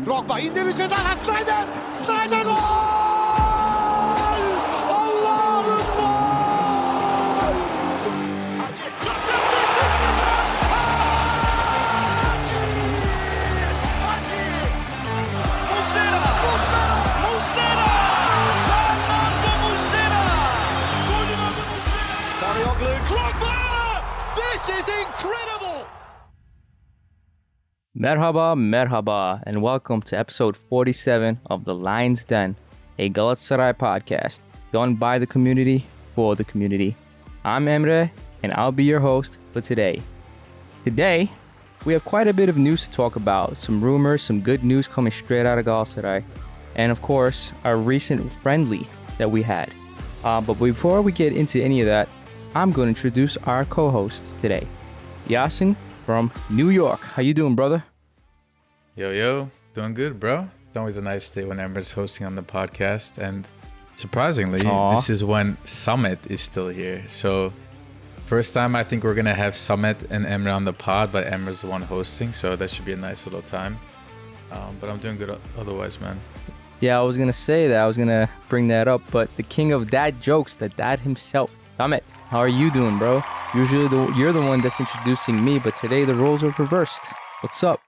Drogba indirdi ceza. Snyder. Snyder gol! Allah'ım gol! Muslera! Fernando Muslera! Golün adı Muslera! Sarıyoglu. Drogba! This is incredible! Merhaba, and welcome to episode 47 of The Lion's Den, a Galatasaray podcast done by the community for the community. I'm Emre, and I'll be your host for today. Today, we have quite a bit of news to talk about, some rumors, some good news coming straight out of Galatasaray, and of course, our recent friendly that we had. But before we get into any of that, I'm going to introduce our co-hosts today. Yasin from New York. How you doing, brother? Yo, doing good, bro. It's always a nice day when Emre's hosting on the podcast, and surprisingly, this is when Samet is still here. So, first time I think we're gonna have Samet and Emre on the pod, but Emre's the one hosting, so that should be a nice little time. But I'm doing good otherwise, man. Yeah, I was gonna say that. I was gonna bring that up, but the king of dad jokes, the dad himself, Samet. How are you doing, bro? Usually you're the one that's introducing me, but today the roles are reversed. What's up?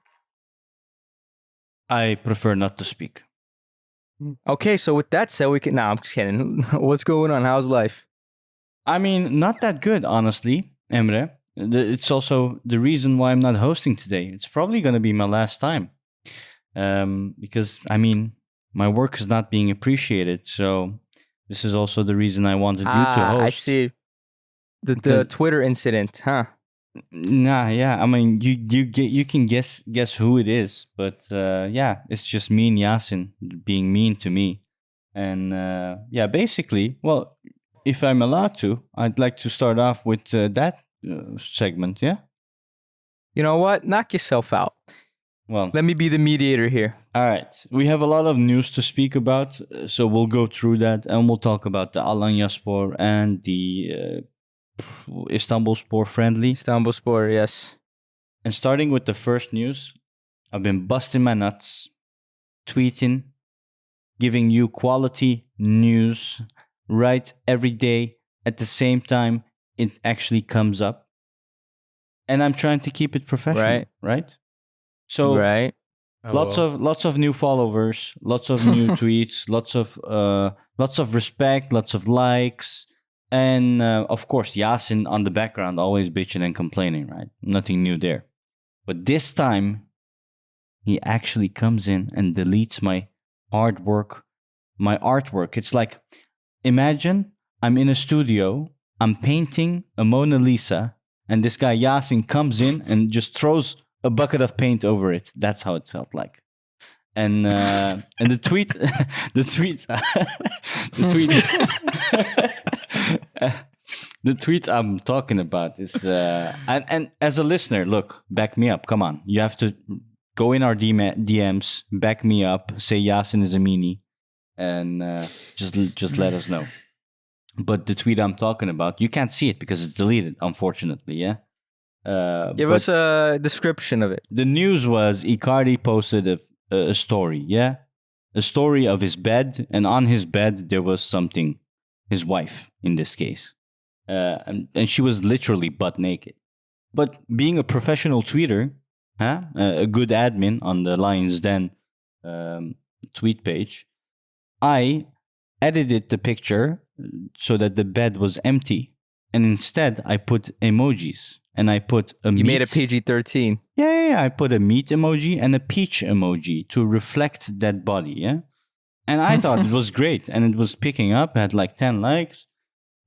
I prefer not to speak. Okay, so with that said, we can. Nah, I'm just kidding. What's going on? How's life? I mean, not that good, honestly, Emre. It's also the reason why I'm not hosting today. It's probably going to be my last time. Because, I mean, my work is not being appreciated. So this is also the reason I wanted you to host. I see. The Twitter incident, huh? Nah, yeah. I mean, you can guess who it is, but yeah, it's just me and Yasin being mean to me, and yeah, basically, well, if I'm allowed to, I'd like to start off with that segment. Yeah. You know what? Knock yourself out. Well, Let me be the mediator here. all right. We have a lot of news to speak about, so we'll go through that, and we'll talk about the Alanyaspor and the Istanbulspor Friendly. Istanbulspor, yes. And starting with the first news, I've been busting my nuts, tweeting, giving you quality news right every day. At the same time, it actually comes up. And I'm trying to keep it professional, right? So Right. lots of new followers, lots of new tweets, lots of respect, lots of likes. And of course, Yasin on the background, always bitching and complaining, right? Nothing new there. But this time, he actually comes in and deletes my artwork. It's like, imagine I'm in a studio, I'm painting a Mona Lisa, and this guy Yasin comes in and just throws a bucket of paint over it. That's how it felt like. And the tweet, the tweet I'm talking about is and as a listener, look, back me up. Come on, you have to go in our DMs, back me up, say Yasin is a meanie, and just let us know. But the tweet I'm talking about, you can't see it because it's deleted, unfortunately. Yeah. Give us a description of it. The news was Icardi posted a story, yeah? A story of his bed, and on his bed there was something, his wife in this case. And she was literally butt naked. But being a professional tweeter, a good admin on the Lions Den tweet page, I edited the picture so that the bed was empty. And instead I put emojis. And I put a You made a PG-13. Yeah, I put a meat emoji and a peach emoji to reflect that body, yeah? And I thought it was great, and it was picking up, it had like 10 likes.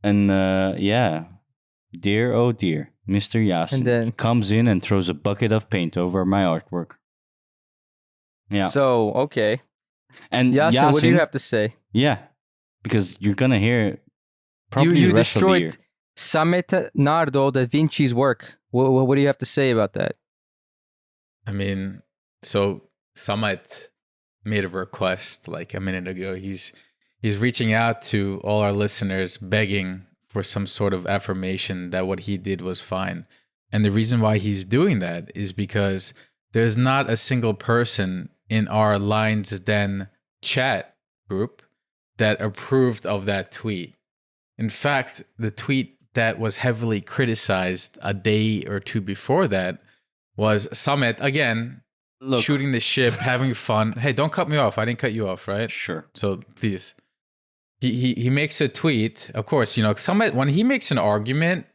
And yeah, dear, oh dear, Mr. Yasin And then- comes in and throws a bucket of paint over my artwork. Yeah. So, okay. And Yasin, what do you have to say? Yeah, because you're going to hear probably You the rest of the year. destroyed Samet Nardo da Vinci's work. What do you have to say about that? I mean, so Samet made a request like a minute ago. He's reaching out to all our listeners, begging for some sort of affirmation that what he did was fine. And the reason why he's doing that is because there's not a single person in our Lines Den chat group that approved of that tweet. In fact, the tweet that was heavily criticized a day or two before that was Samet, again, shooting the ship, having fun. Hey, don't cut me off. I didn't cut you off, right? Sure. So please. He makes a tweet. Of course, Samet, when he makes an argument,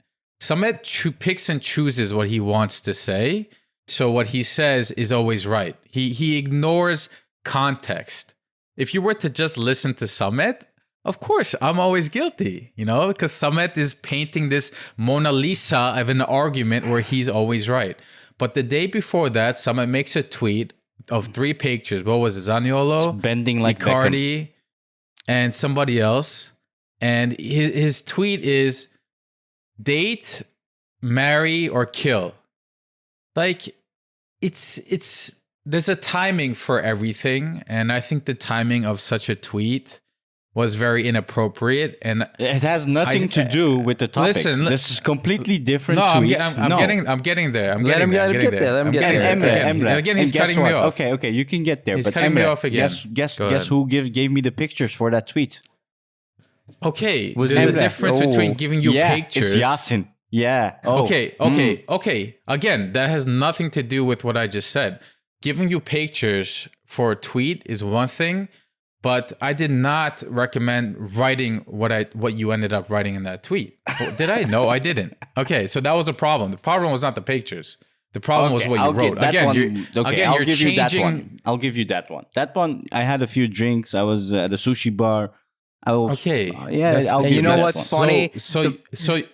Samet picks and chooses what he wants to say. So what he says is always right. He ignores context. If you were to just listen to Samet, of course, I'm always guilty, because Samet is painting this Mona Lisa of an argument where he's always right. But the day before that, Samet makes a tweet of 3 pictures. What was it? Zaniolo, it's bending like Icardi, and somebody else. And his tweet is, date, marry, or kill. Like, there's a timing for everything. And I think the timing of such a tweet was very inappropriate, and it has nothing to do with the topic. Listen, this is completely different. No, tweets. I'm getting there. Let him get there. Emre, again, he's cutting me off. Okay, you can get there. He's but cutting me Emre, off again. Guess who gave me the pictures for that tweet? Okay, there's a difference between giving you pictures. It's Yasin. Yeah. Oh. Okay. Again, that has nothing to do with what I just said. Giving you pictures for a tweet is one thing. But I did not recommend writing what you ended up writing in that tweet. Did I? No, I didn't. Okay, so that was a problem. The problem was not the pictures. The problem was what you wrote. I'll give you that one. That one, I had a few drinks. I was at a sushi bar. I'll give you know what's funny? So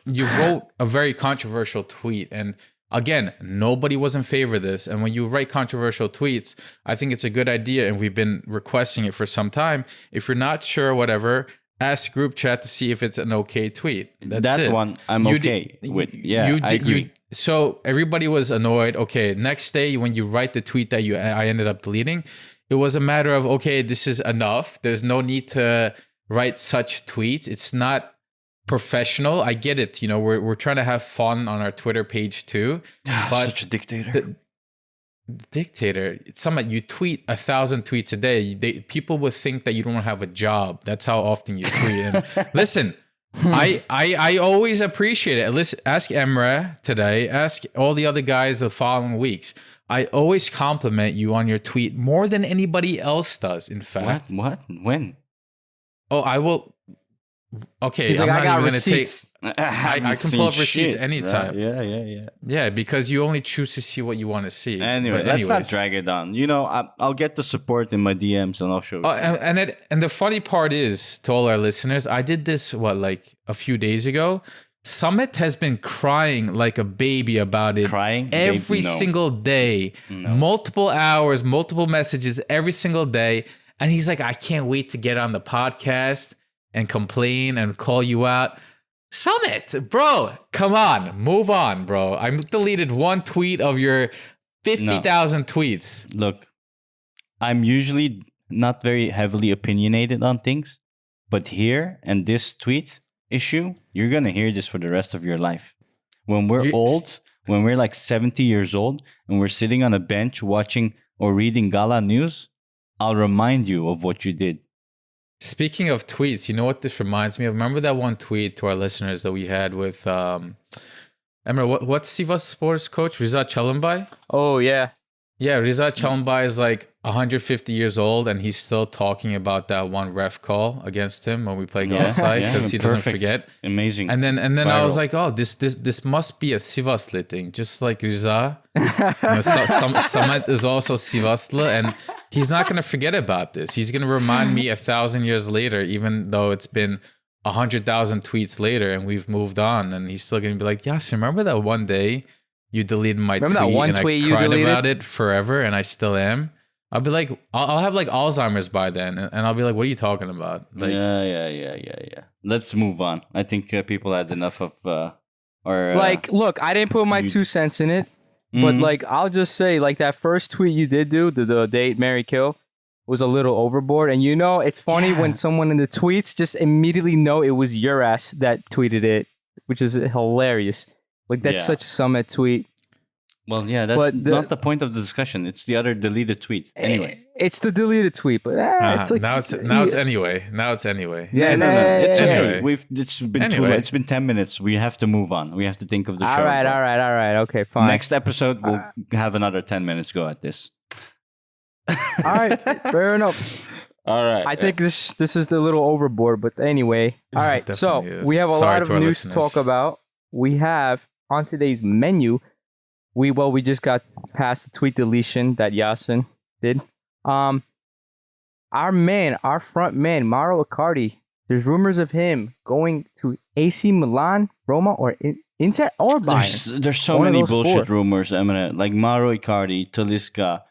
you wrote a very controversial tweet, and again, nobody was in favor of this. And when you write controversial tweets, I think it's a good idea. And we've been requesting it for some time. If you're not sure, whatever, ask group chat to see if it's an okay tweet. That's it. That one I'm okay with. Yeah, I agree. So everybody was annoyed. Okay, next day when you write the tweet that I ended up deleting, it was a matter of, okay, this is enough. There's no need to write such tweets. It's not professional. I get it. We're trying to have fun on our Twitter page too. But such a dictator. Dictator. It's something you tweet 1,000 tweets a day. People would think that you don't have a job. That's how often you tweet. And listen, I always appreciate it. Listen, ask Emre today. Ask all the other guys the following weeks. I always compliment you on your tweet more than anybody else does. In fact, what? When? Oh, I will. Okay, he's I'm like, not I got even going to take. receipts. I can pull up receipts anytime. Yeah. Yeah, because you only choose to see what you want to see. Anyway, let's not drag it on. I'll get the support in my DMs and I'll show you. And the funny part is, to all our listeners, I did this a few days ago. Samet has been crying like a baby about it. Crying every single day, multiple hours, multiple messages every single day, and he's like, I can't wait to get on the podcast and complain and call you out. Samet, bro, come on, move on, bro. I deleted one tweet of your 50,000 tweets. Look, I'm usually not very heavily opinionated on things, but here and this tweet issue, you're going to hear this for the rest of your life. When we're old, when we're like 70 years old and we're sitting on a bench watching or reading Gala news, I'll remind you of what you did. Speaking of tweets, you know what this reminds me of? Remember that one tweet to our listeners that we had with, Emre, what's Sivasspor's coach? Riza Çalınbay? Oh, yeah. Yeah, Riza Çalınbay is like 150 years old and he's still talking about that one ref call against him when we play Galatasaray because he doesn't forget. Amazing. And then I was like, oh, this must be a Sivaslı thing, just like Riza. Samet is also Sivaslı and he's not going to forget about this. He's going to remind me 1,000 years later, even though it's been 100,000 tweets later and we've moved on, and he's still going to be like, yes, remember that one day you deleted my tweet and I cried about it forever and I still am. I'll be like, I'll have like Alzheimer's by then and I'll be like, what are you talking about? Like, yeah. Let's move on. I think people had enough of look, I didn't put my 2 cents in it, but like, I'll just say like that first tweet you did do, the date, marry, kill, was a little overboard. And it's funny when someone in the tweets just immediately know it was your ass that tweeted it, which is hilarious. Like, that's such a Samet tweet. Well, yeah, that's not the point of the discussion. It's the other deleted tweet. Anyway, it's the deleted tweet, but it's like now it's anyway. Now it's anyway. Yeah, no. It's okay. Anyway. It's been Anyway. It's been 10 minutes. We have to move on. We have to think of the show. all right. Okay, fine. Next episode, we'll have another 10 minutes go at this. All right, fair enough. All right. I think this is a little overboard, but anyway. All right, so Definitely is. we have a Sorry lot of to our news to listeners. talk about. We have on today's menu. We just got past the tweet deletion that Yasin did. Our front man, Mauro Icardi. There's rumors of him going to AC Milan, Roma, or Inter or Bayern. There's so One of many those bullshit four. rumors, Emre. Like Mauro Icardi, Talisca.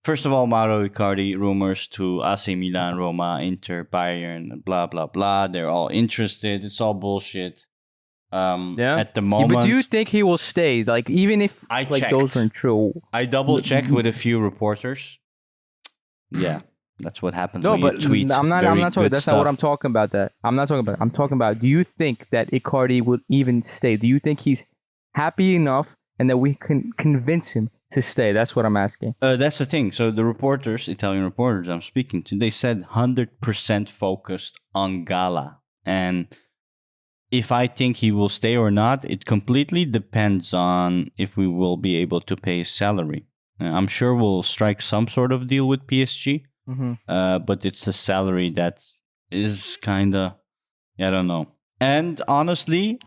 First of all, Mauro Icardi rumors to AC Milan, Roma, Inter, Bayern, blah blah blah. They're all interested. It's all bullshit. At the moment, but do you think he will stay? Like, even if I like checked. those aren't true. I double checked with a few reporters. Yeah, that's what happens No, when but you tweet. I'm not very talking. good That's not what I'm stuff. talking about. I'm not talking about. I'm talking about. Do you think that Icardi will even stay? Do you think he's happy enough and that we can convince him to stay? That's what I'm asking. That's the thing. So the reporters, Italian reporters I'm speaking to, they said 100% focused on Gala. And if I think he will stay or not, it completely depends on if we will be able to pay his salary. I'm sure we'll strike some sort of deal with PSG, but it's a salary that is kind of, I don't know. And honestly,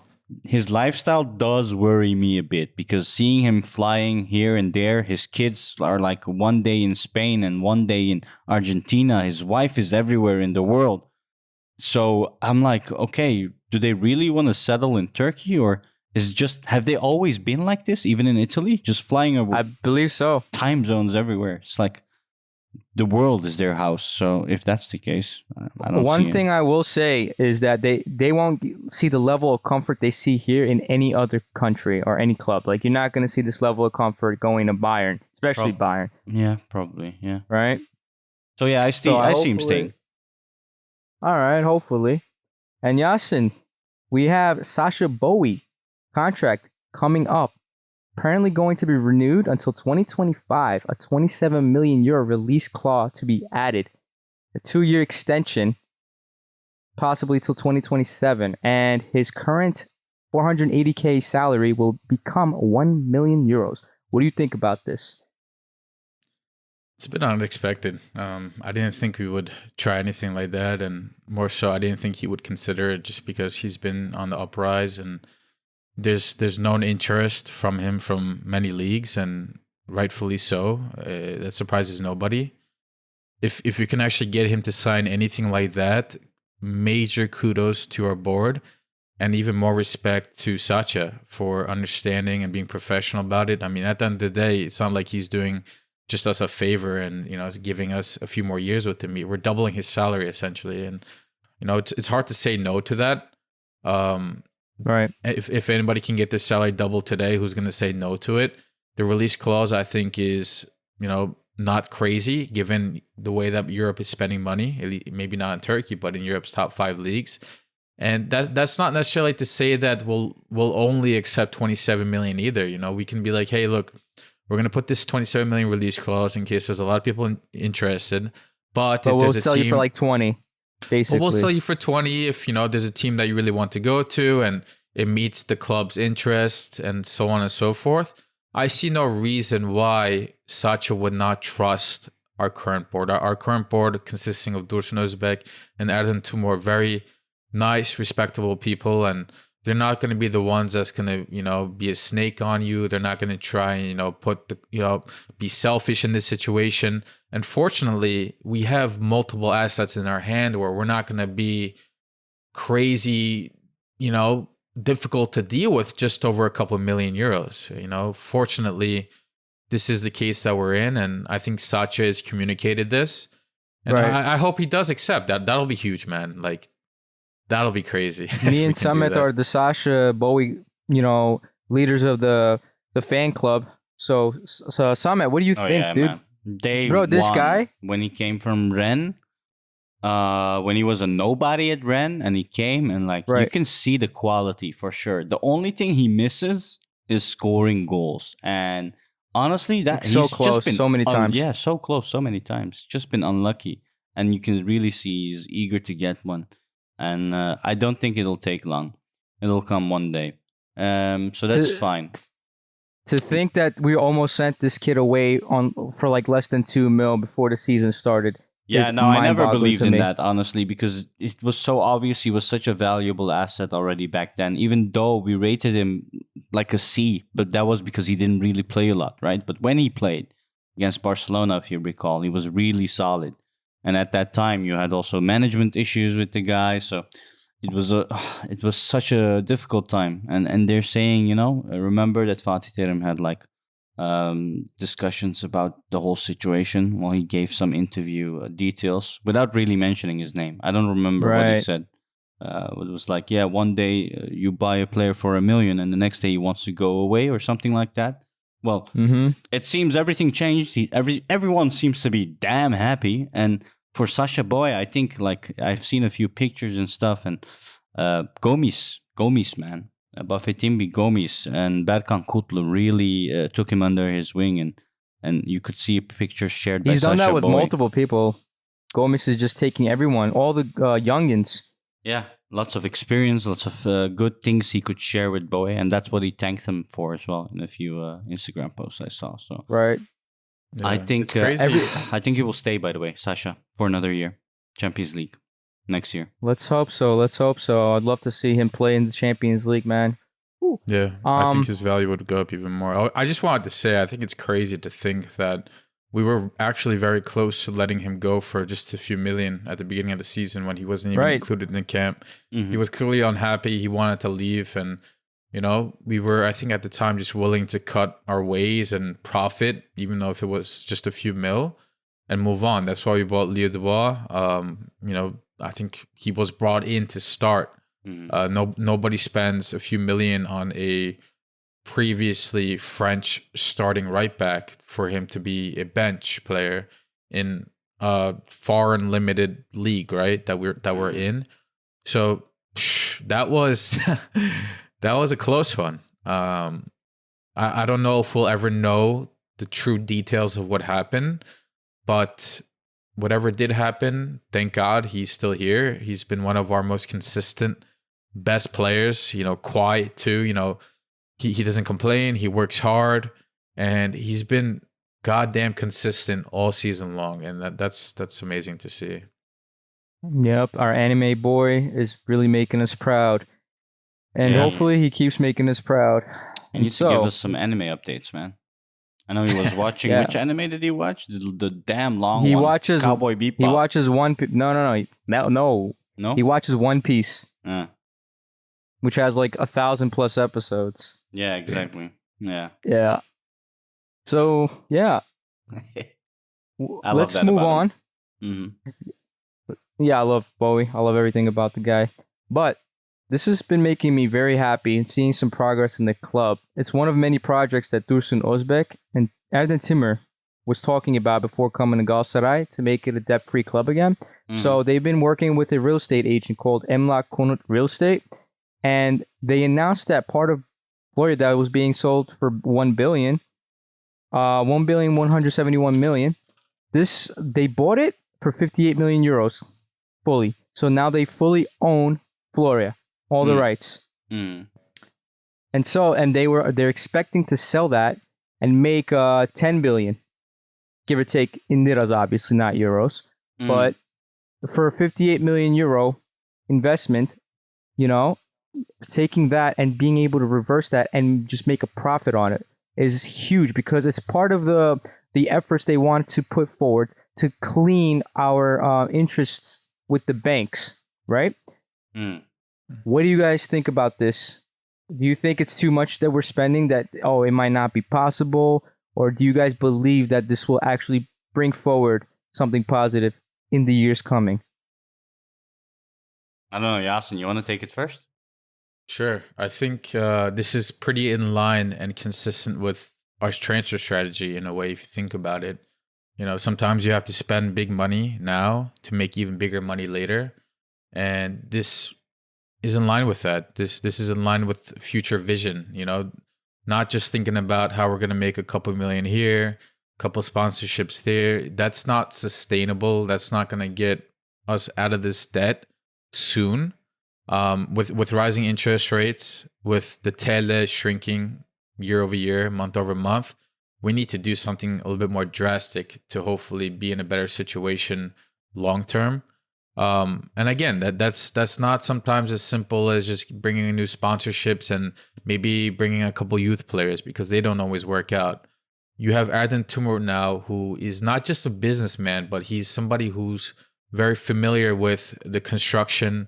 his lifestyle does worry me a bit because seeing him flying here and there, his kids are like one day in Spain and one day in Argentina. His wife is everywhere in the world. So I'm like, okay, do they really want to settle in Turkey, or have they always been like this, even in Italy, just flying over I believe so. time zones everywhere? It's like the world is their house. So if that's the case, I don't see One it. thing I will say is that they won't see the level of comfort they see here in any other country or any club. Like, you're not going to see this level of comfort going to Bayern, especially Bayern, Yeah, probably. Yeah. right? So yeah, I see him hopefully- staying. All right, hopefully. And Yasin, we have Sasha Bowie contract coming up. Apparently going to be renewed until 2025. A 27 million euro release clause to be added. A 2-year extension, possibly till 2027. And his current 480k salary will become 1 million euros. What do you think about this? It's a bit unexpected. I didn't think we would try anything like that, and more so, I didn't think he would consider it just because he's been on the uprise, and there's known interest from him from many leagues, and rightfully so. That surprises nobody. If we can actually get him to sign anything like that, major kudos to our board, and even more respect to Sacha for understanding and being professional about it. I mean, at the end of the day, it's not like he's doing just us a favor and, giving us a few more years with him. We're doubling his salary essentially, and it's hard to say no to that. Right. If anybody can get their salary doubled today, who's going to say no to it? The release clause, I think, is not crazy given the way that Europe is spending money. Maybe not in Turkey, but in Europe's top 5 leagues. And that's not necessarily to say that we'll only accept 27 million either. We can be like, hey, look, we're going to put this 27 million release clause in case there's a lot of people interested. But if we'll there's a sell team, you for like 20, basically. well, we'll sell you for 20 if there's a team that you really want to go to and it meets the club's interest and so on and so forth. I see no reason why Sacha would not trust our current board. Our current board consisting of Dursun Özbek and Erden Tumor, very nice, respectable people, and they're not going to be the ones that's going to, be a snake on you. They're not going to try and, be selfish in this situation. And fortunately, we have multiple assets in our hand where we're not going to be crazy, difficult to deal with just over a couple of million euros. Fortunately, this is the case that we're in. And I think Sacha has communicated this. And Right. I hope he does accept that. That'll be huge, man. Like, that'll be crazy. Me and if we can do Samet that. are the Sasha Bowie, leaders of the fan club. So Samet, what do you think, dude? Man. Bro, this guy? when he came from Rennes, when he was a nobody at Rennes, and he came and you Right. can see the quality for sure. The only thing he misses is scoring goals, and honestly, that So he's close, just been so many times. Yeah, so close, so many times. Just been unlucky, and you can really see he's eager to get one. And I don't think it'll take long. It'll come one day. So that's fine. To think that we almost sent this kid away for like less than 2 mil before the season started. Yeah, is no, I never mind-boggling believed to in me. that, honestly, because it was so obvious he was such a valuable asset already back then, even though we rated him like a C, but that was because he didn't really play a lot, right? But when he played against Barcelona, if you recall, he was really solid. And at that time, you had also management issues with the guy, so it was such a difficult time. And they're saying, remember that Fatih Terim had like discussions about the whole situation while he gave some interview details without really mentioning his name. I don't remember what he Right. said. It was like, yeah, one day you buy a player for $1 million and the next day he wants to go away or something like that. Well, it seems everything changed. Everyone seems to be damn happy. And for Sasha Boy, I think like I've seen a few pictures and stuff, and Gomis, man. Buffetimbi Gomis and Berkan Kutlu really took him under his wing, and you could see pictures shared by He's done Sasha that with Boy. multiple people. Gomes is just taking everyone, all the youngins. Yeah, lots of experience, lots of good things he could share with Boy, and that's what he thanked him for as well in a few Instagram posts I saw. So Right. Yeah, I think it's crazy. I think he will stay. By the way, Sasha, for another year, Champions League next year. Let's hope so. Let's hope so. I'd love to see him play in the Champions League, man. Yeah, I think his value would go up even more. I just wanted to say, I think it's crazy to think that we were actually very close to letting him go for just a few million at the beginning of the season when he wasn't even Right. included in the camp. Mhm. He was clearly unhappy. He wanted to leave. And, we were, I think at the time, just willing to cut our ways and profit, even though if it was just a few mil, and move on. That's why we bought Leo Dubois. I think he was brought in to start. Nobody spends a few million on a previously French starting right back for him to be a bench player in a foreign limited league, right? That we're in. So that was that was a close one. I don't know if we'll ever know the true details of what happened, but whatever did happen, thank God he's still here. He's been one of our most consistent, best players, quiet too. He doesn't complain, he works hard, and he's been goddamn consistent all season long, and that's amazing to see. Yep, our anime boy is really making us proud. And Yeah. hopefully he keeps making us proud. He needs to give us some anime updates, man. I know he was watching. Yeah. Which anime did he watch? The damn long He one. watches Cowboy Bebop. He watches no. No. He watches One Piece, Uh, which has like 1,000+ episodes. yeah, exactly. Yeah. Yeah. So yeah, I love let's that move about on. him. Yeah, I love Bowie. I love everything about the guy. But this has been making me very happy and seeing some progress in the club. It's one of many projects that Dursun Özbek and Erden Timur was talking about before coming to Galatasaray to make it a debt-free club again. So they've been working with a real estate agent called Emlak Konut Real Estate, and they announced that part of Florida was being sold for 1 billion, 1,171 million. They bought it for 58 million euros fully. So now they fully own Floria, all the rights. Mm. And they're expecting to sell that and make 10 billion, give or take in liras, obviously not euros. But for a 58 million euro investment, taking that and being able to reverse that and just make a profit on it is huge, because it's part of the efforts they want to put forward to clean our interests with the banks, right? What do you guys think about this? Do you think it's too much that we're spending, that, it might not be possible? Or do you guys believe that this will actually bring forward something positive in the years coming? I don't know, Yasin, you want to take it first? Sure. I think this is pretty in line and consistent with our transfer strategy in a way, if you think about it. Sometimes you have to spend big money now to make even bigger money later. And this is in line with that. This is in line with future vision. not just thinking about how we're going to make a couple million here, a couple sponsorships there. That's not sustainable. That's not going to get us out of this debt soon. With rising interest rates, with the TL shrinking year over year, month over month, we need to do something a little bit more drastic to hopefully be in a better situation long term. And again, that's not sometimes as simple as just bringing in new sponsorships and maybe bringing a couple youth players, because they don't always work out. You have Erden Timur now, who is not just a businessman, but he's somebody who's very familiar with the construction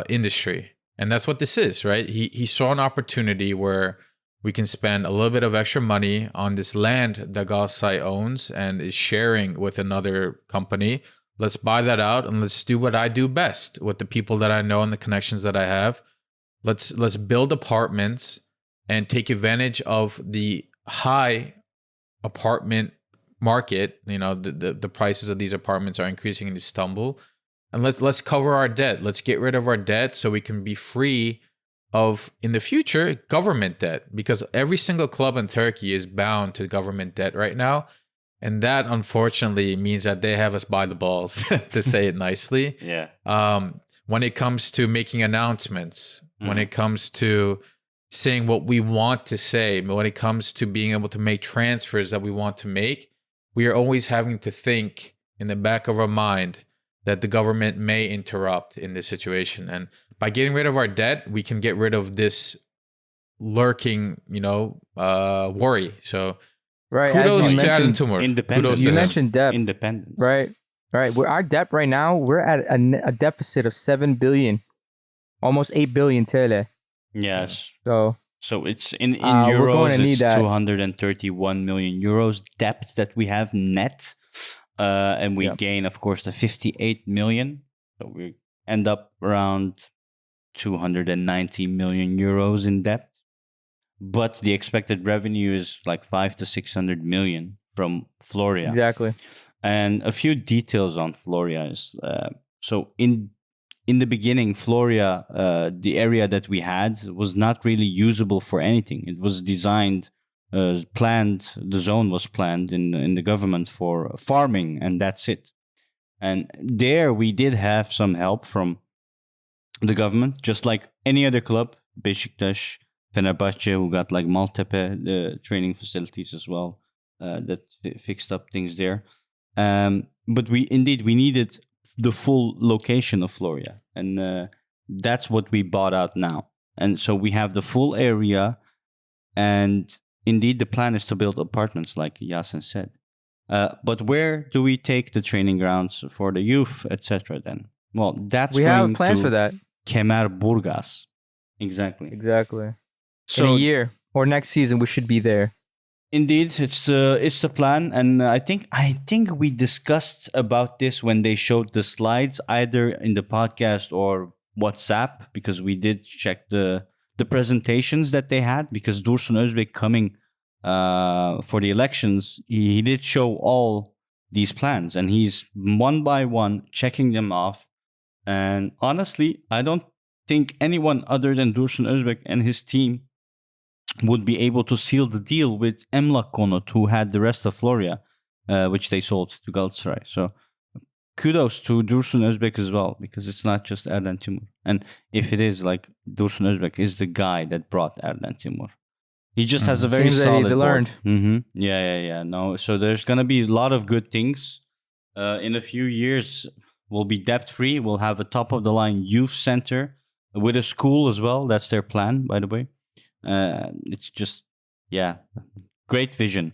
industry. And that's what this is, right? He saw an opportunity where we can spend a little bit of extra money on this land that Galatasaray owns and is sharing with another company. Let's buy that out and let's do what I do best with the people that I know and the connections that I have. Let's build apartments and take advantage of the high apartment market. You know, the prices of these apartments are increasing in Istanbul. And let's cover our debt. Let's get rid of our debt so we can be free of, in the future, government debt. Because every single club in Turkey is bound to government debt right now. And that, unfortunately, means that they have us by the balls, to say it nicely. Yeah. When it comes to making announcements, when it comes to saying what we want to say, when it comes to being able to make transfers that we want to make, we are always having to think in the back of our mind that the government may interrupt in this situation. And by getting rid of our debt, we can get rid of this lurking, worry. So Right. kudos to Erden mentioned, Timur. Independence. Kudos to you him. mentioned debt. Independence. Right. Our debt right now, we're at a deficit of 7 billion, almost 8 billion TL. Yes. So it's in we're going euros, to need it's that. 231 million euros debt that we have net. And we gain, of course, the 58 million. So we end up around 290 million euros in debt. But the expected revenue is like 500 to 600 million from Floria. exactly. And a few details on Floria is so in the beginning, Floria, the area that we had was not really usable for anything. It was designed, planned. The zone was planned in the government for farming, and that's it. And there we did have some help from the government, just like any other club, Beşiktaş, Fenerbahçe, who got like Maltepe training facilities as well, that fixed up things there. But we needed the full location of Floria, and that's what we bought out now. And so we have the full area, and indeed the plan is to build apartments, like Yasin said. But where do we take the training grounds for the youth, etc.? Then, well, We have plans for that. Kemerburgaz. Exactly. So in a year or next season, we should be there. Indeed, it's the plan, and I think we discussed about this when they showed the slides, either in the podcast or WhatsApp, because we did check the presentations that they had. Because Dursun Özbek coming for the elections, he did show all these plans, and he's one by one checking them off. And honestly, I don't think anyone other than Dursun Özbek and his team would be able to seal the deal with Emlak Konut, who had the rest of Floria, which they sold to Galatasaray. So kudos to Dursun Özbek as well, because it's not just Erden Timur. And if it is, like, Dursun Özbek is the guy that brought Erden Timur. He just has a very Seems that solid he learned. board. Yeah. No, so there's going to be a lot of good things. In a few years, we'll be debt-free. We'll have a top-of-the-line youth center with a school as well. That's their plan, by the way. It's just, great vision.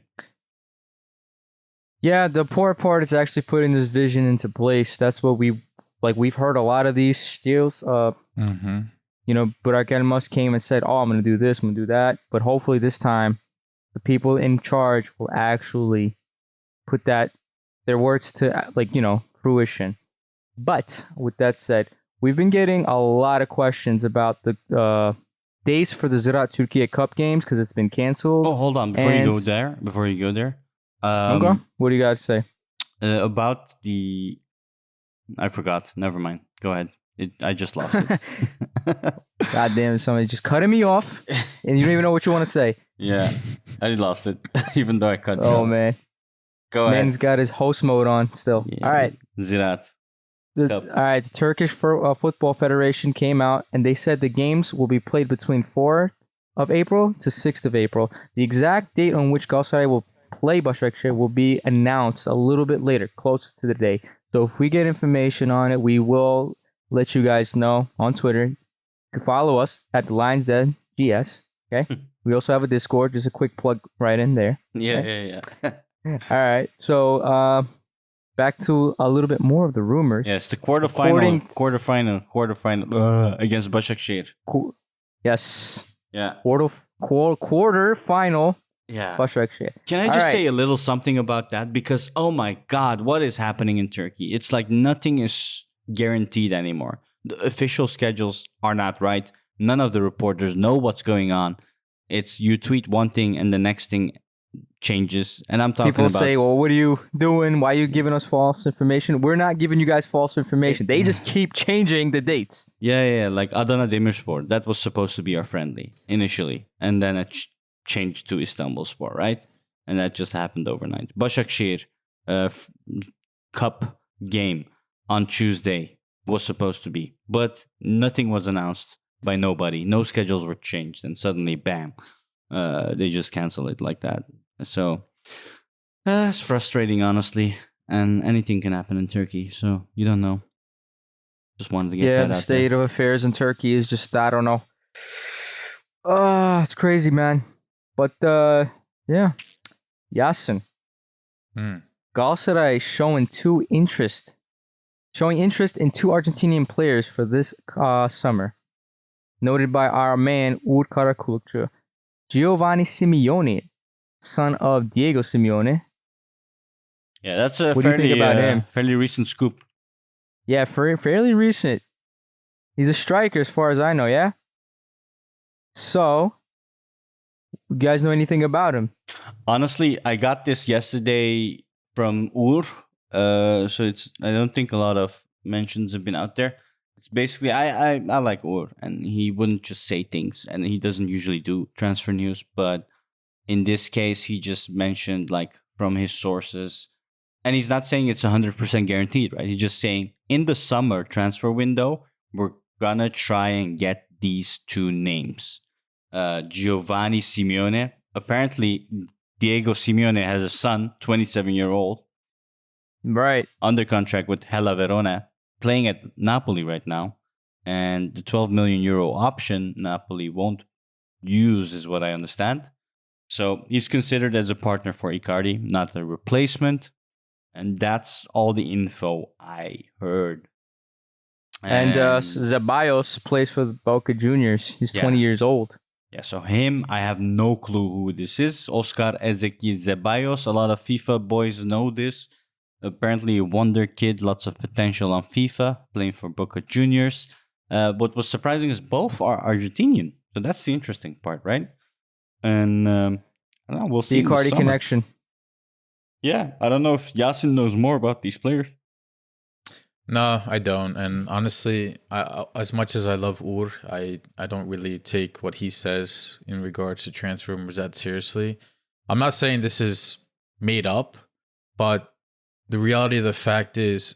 Yeah, the poor part is actually putting this vision into place. That's what we've heard a lot of these deals. Burak Elmas came and said, I'm going to do this, I'm going to do that. But hopefully this time, the people in charge will actually put their words to, fruition. But with that said, we've been getting a lot of questions about the dates for the Ziraat Türkiye Cup games, because it's been canceled. Oh, hold on. Before you go there. Okay. What do you got to say? About I forgot. Never mind. Go ahead. I just lost it. God damn, somebody just cutting me off, and you don't even know what you want to say. Yeah, I lost it, even though I cut you Oh off. man, Go ahead. man's got his host mode on still. Yeah, All right. Ziraat. All right, the Turkish Football Federation came out and they said the games will be played between 4th of April to 6th of April. The exact date on which Galatasaray will play Başakşehir will be announced a little bit later, close to the day. So if we get information on it, we will let you guys know on Twitter. You can follow us at the Lions Den GS. Okay. We also have a Discord. Just a quick plug right in there. Yeah. All right. So back to a little bit more of the rumors. Yes, the quarterfinal against Başakşehir. Yes. Yeah. Quarter final. Yeah. Başakşehir. Can I just say a little something about that? Because, oh my God, what is happening in Turkey? It's like nothing is guaranteed anymore. The official schedules are not right. None of the reporters know what's going on. It's you tweet one thing and the next thing changes. And I'm talking People about... say, well, what are you doing? Why are you giving us false information? We're not giving you guys false information. They just keep changing the dates. Yeah. Like Adana Demirspor. That was supposed to be our friendly initially. And then it changed to Istanbulspor, right? And that just happened overnight. Başakşehir Cup game on Tuesday was supposed to be. But nothing was announced by nobody. No schedules were changed. And suddenly, bam, they just cancel it like that. So it's frustrating, honestly. And anything can happen in Turkey. So you don't know. Just wanted to get that out there. The state of affairs in Turkey is just, I don't know. It's crazy, man. But, yeah. Yasin. Galatasaray showing interest in 2 Argentinian players for this summer. Noted by our man, Uğur Karakulukçu. Giovanni Simeone, son of Diego Simeone. Yeah, that's a What do you think about him? Fairly recent scoop. Yeah, fairly recent. He's a striker as far as I know, yeah? So, you guys know anything about him? Honestly, I got this yesterday from Uğur. So I don't think a lot of mentions have been out there. It's basically, I like Uğur, and he wouldn't just say things, and he doesn't usually do transfer news, but in this case, he just mentioned like from his sources, and he's not saying it's 100% guaranteed, right? He's just saying in the summer transfer window, we're gonna try and get these 2 names. Giovanni Simeone. Apparently, Diego Simeone has a son, 27-year-old. Right. Under contract with Hella Verona, playing at Napoli right now. And the 12 million euro option Napoli won't use, is what I understand. So he's considered as a partner for Icardi, not a replacement. And that's all the info I heard. And Ceballos plays for Boca Juniors. He's 20 years old. Yeah, so him, I have no clue who this is. Oscar Ezequiel Ceballos. A lot of FIFA boys know this. Apparently a wonder kid, lots of potential on FIFA, playing for Boca Juniors. What was surprising is both are Argentinian. So that's the interesting part, right? And I don't know, we'll see. The Icardi connection. Yeah, I don't know if Yasin knows more about these players. No, I don't. And honestly, as much as I love Uğur, I don't really take what he says in regards to transfer rumors that seriously. I'm not saying this is made up, but the reality of the fact is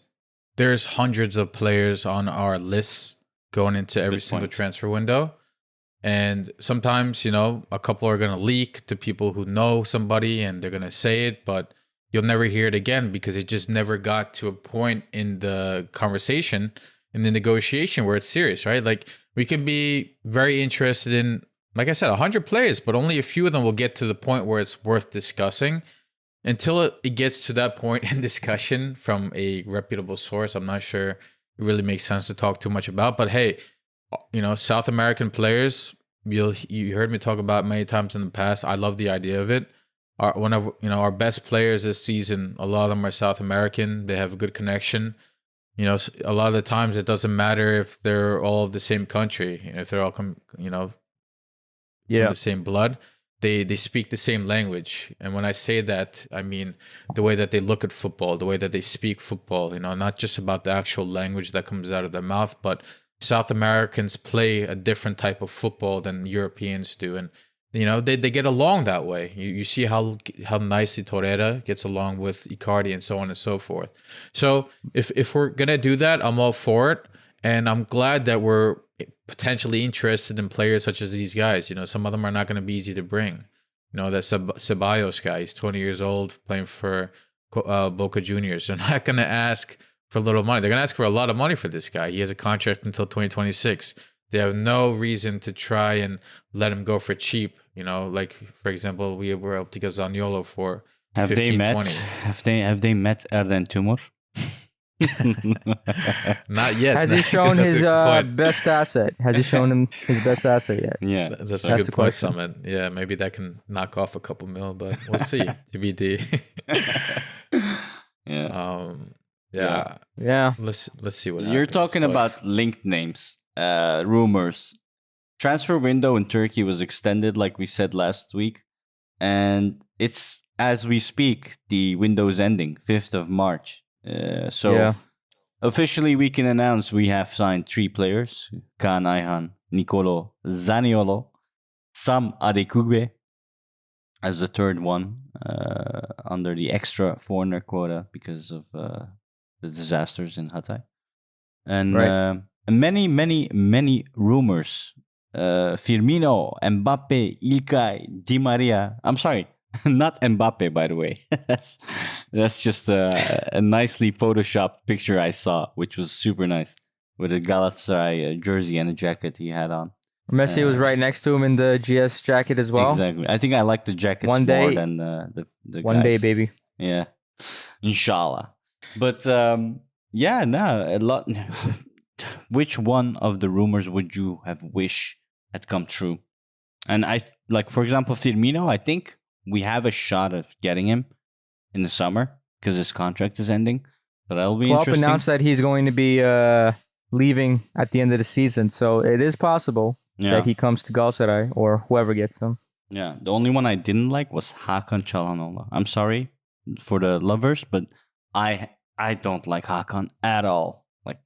there's hundreds of players on our lists going into every single transfer window. And sometimes, a couple are going to leak to people who know somebody and they're going to say it, but you'll never hear it again because it just never got to a point in the conversation, in the negotiation where it's serious, right? Like we can be very interested in, like I said, 100 players, but only a few of them will get to the point where it's worth discussing. Until it gets to that point in discussion from a reputable source, I'm not sure it really makes sense to talk too much about. But hey, South American players, you heard me talk about many times in the past. I love the idea of it. One of our best players this season, a lot of them are South American. They have a good connection. A lot of the times it doesn't matter if they're all of the same country, if they're all from the same blood. they speak the same language. And when I say that, I mean the way that they look at football, the way that they speak football, you know, not just about the actual language that comes out of their mouth, but South Americans play a different type of football than Europeans do. And, you know, they get along that way. You see how nicely Torreira gets along with Icardi and so on and so forth. So if we're going to do that, I'm all for it. And I'm glad that we're potentially interested in players such as these guys. You know, some of them are not going to be easy to bring. You know, that Ceballos guy, he's 20 years old, playing for Boca Juniors. They're not going to ask for little money. They're going to ask for a lot of money for this guy. He has a contract until 2026. They have no reason to try and let him go for cheap. You know, like, for example, we were able to get Zaniolo for 15, 20. Have they met Erden Timur? Not yet. Has he shown his best asset? Has he shown him his best asset yet? Yeah, that's a good point, Samet. Yeah, maybe that can knock off a couple mil, but we'll see. TBD. Yeah. Let's see what happens. You're talking about linked names, rumors. Transfer window in Turkey was extended, like we said last week, and it's, as we speak, the window is ending 5th of March. Officially we can announce we have signed 3 players: Kaan Ayhan, Nicolo Zaniolo, Sam Adekugbe as the third one, under the extra foreigner quota because of the disasters in Hatay. And many rumors. Firmino, Mbappe, Ilkay, Di Maria. I'm sorry, not Mbappe, by the way. that's just a nicely photoshopped picture I saw, which was super nice, with a Galatasaray jersey and a jacket he had on. Messi was right next to him in the GS jacket as well. Exactly. I think I like the jackets more than the one guys. day, baby. Yeah, inshallah. But a lot. Which one of the rumors would you have wished had come true? And for example, Firmino, I think we have a shot of getting him in the summer because his contract is ending. So that'll be Klopp interesting. announced that he's going to be leaving at the end of the season, so it is possible that he comes to Galatasaray or whoever gets him. Yeah, the only one I didn't like was Hakan Çalhanoğlu. I'm sorry for the lovers, but I don't like Hakan at all. Like,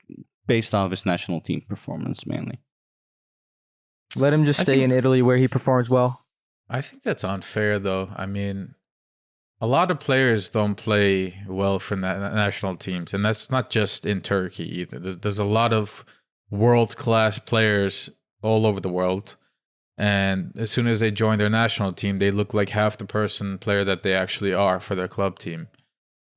based off his national team performance mainly. Let him just stay in Italy where he performs well. I think that's unfair, though. I mean, a lot of players don't play well for national teams, and that's not just in Turkey either. There's a lot of world-class players all over the world, and as soon as they join their national team, they look like half the player that they actually are for their club team.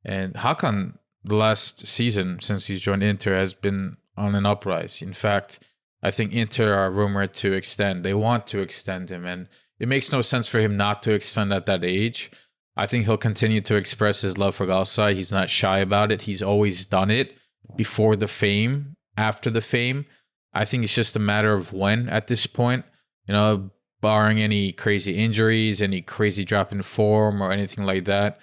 And Hakan, the last season since he's joined Inter, has been on an uprise. In fact, I think Inter are rumored to extend. They want to extend him, and it makes no sense for him not to extend at that age. I think he'll continue to express his love for Galatasaray. He's not shy about it. He's always done it before the fame, after the fame. I think it's just a matter of when at this point, you know, barring any crazy injuries, any crazy drop in form or anything like that.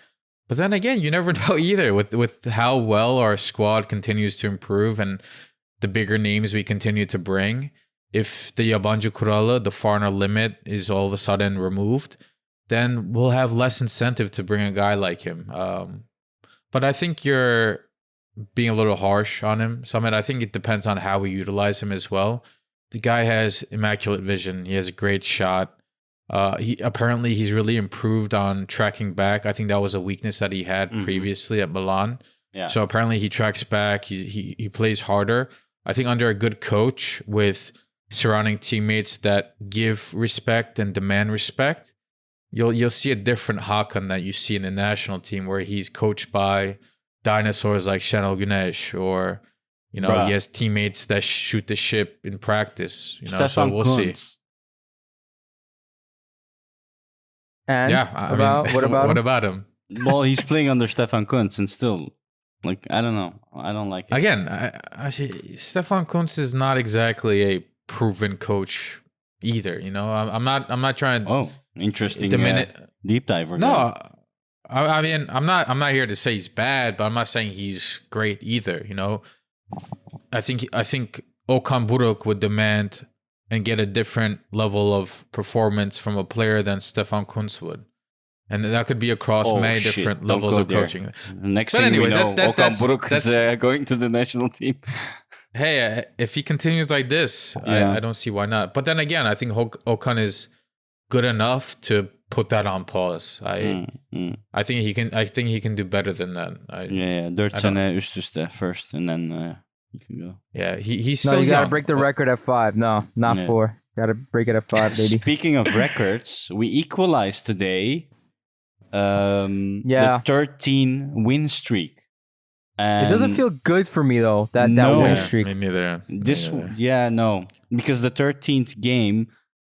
But then again, you never know either with how well our squad continues to improve and the bigger names we continue to bring. If the Yabancı Kuralı, the foreigner limit, is all of a sudden removed, then we'll have less incentive to bring a guy like him. But I think you're being a little harsh on him, Samet. I think it depends on how we utilize him as well. The guy has immaculate vision. He has a great shot. He's really improved on tracking back. I think that was a weakness that he had previously at Milan. Yeah. So apparently he tracks back. He plays harder. I think under a good coach with surrounding teammates that give respect and demand respect, you'll see a different Hakan that you see in the national team, where he's coached by dinosaurs like Şenol Güneş, or he has teammates that shoot the ship in practice. So we'll see. And what about him? Well, he's playing under Stefan Kuntz, and still, I don't know. I don't like it. Again, Stefan Kuntz is not exactly a proven coach either. I'm not trying. Oh, interesting. Deep dive. No, I mean, I'm not here to say he's bad, but I'm not saying he's great either. I think Okan Buruk would demand and get a different level of performance from a player than Stefan Kuntz would. And that could be across many different levels of coaching. Next But thing anyways, we know, Okan Buruk that's is going to the national team. hey, if he continues like this, I don't see why not. But then again, I think Okan is good enough to put that on pause. I think he can. I think he can do better than that. 4 sene üst üste first, and then you can go. Yeah, he's still No, you gotta young. break the record at 5. No, not 4. Gotta break it at 5, baby. Speaking of records, we equalized today. The 13 win streak. And It doesn't feel good for me though. That No. win Yeah, streak. me neither. No, because the 13th game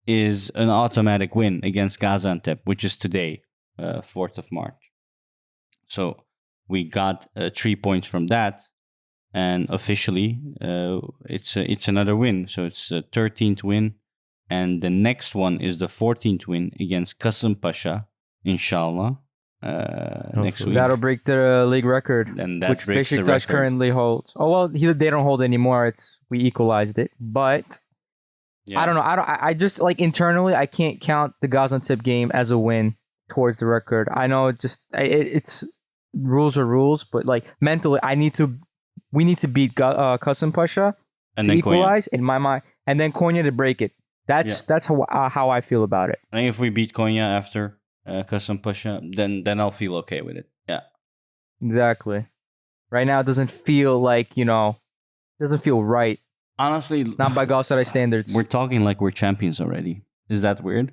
is an automatic win against Gaziantep, which is today, 4th of March. So we got 3 points from that, and officially it's another win. So it's a 13th win, and the next one is the 14th win against Kasımpaşa, inshallah, next week. That'll break the league record, And that which breaks the Beşiktaş record. currently holds. Oh well, they don't hold anymore. We equalized it, but I don't know. I just like internally, I can't count the Gaziantep game as a win towards the record. I know it's rules are rules, but like mentally, we need to beat Kasımpaşa And to then equalize in my mind, and then Konya to break it. That's how I feel about it. And if we beat Konya after Kasımpaşa, then I'll feel okay with it. Yeah. Exactly. Right now, it doesn't feel like it doesn't feel right. Honestly, Not by Galatasaray standards. we're talking like we're champions already. Is that weird?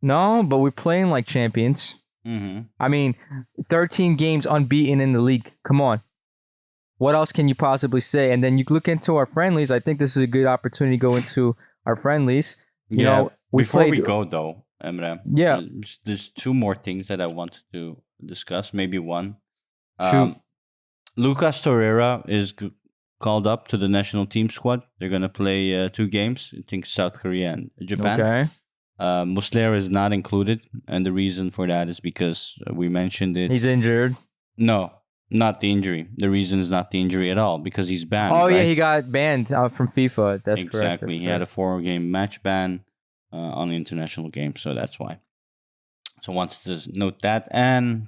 No, but we're playing like champions. Mm-hmm. I mean, 13 games unbeaten in the league. Come on. What else can you possibly say? And then you look into our friendlies. I think this is a good opportunity to go into our friendlies. You know, Before we go though, Emre, Yeah. there's 2 more things that I wanted to discuss. Maybe one. Shoot. Lucas Torreira is called up to the national team squad. They're gonna play 2 games. I think South Korea and Japan. Okay. Muslera is not included, and the reason for that is because we mentioned it. He's injured. No, not the injury. The reason is not the injury at all, because he's banned. Oh, yeah, right? he got banned from FIFA. That's correct. Exactly. He had a 4-game match ban on the international game, so that's why. So I wanted to note that. And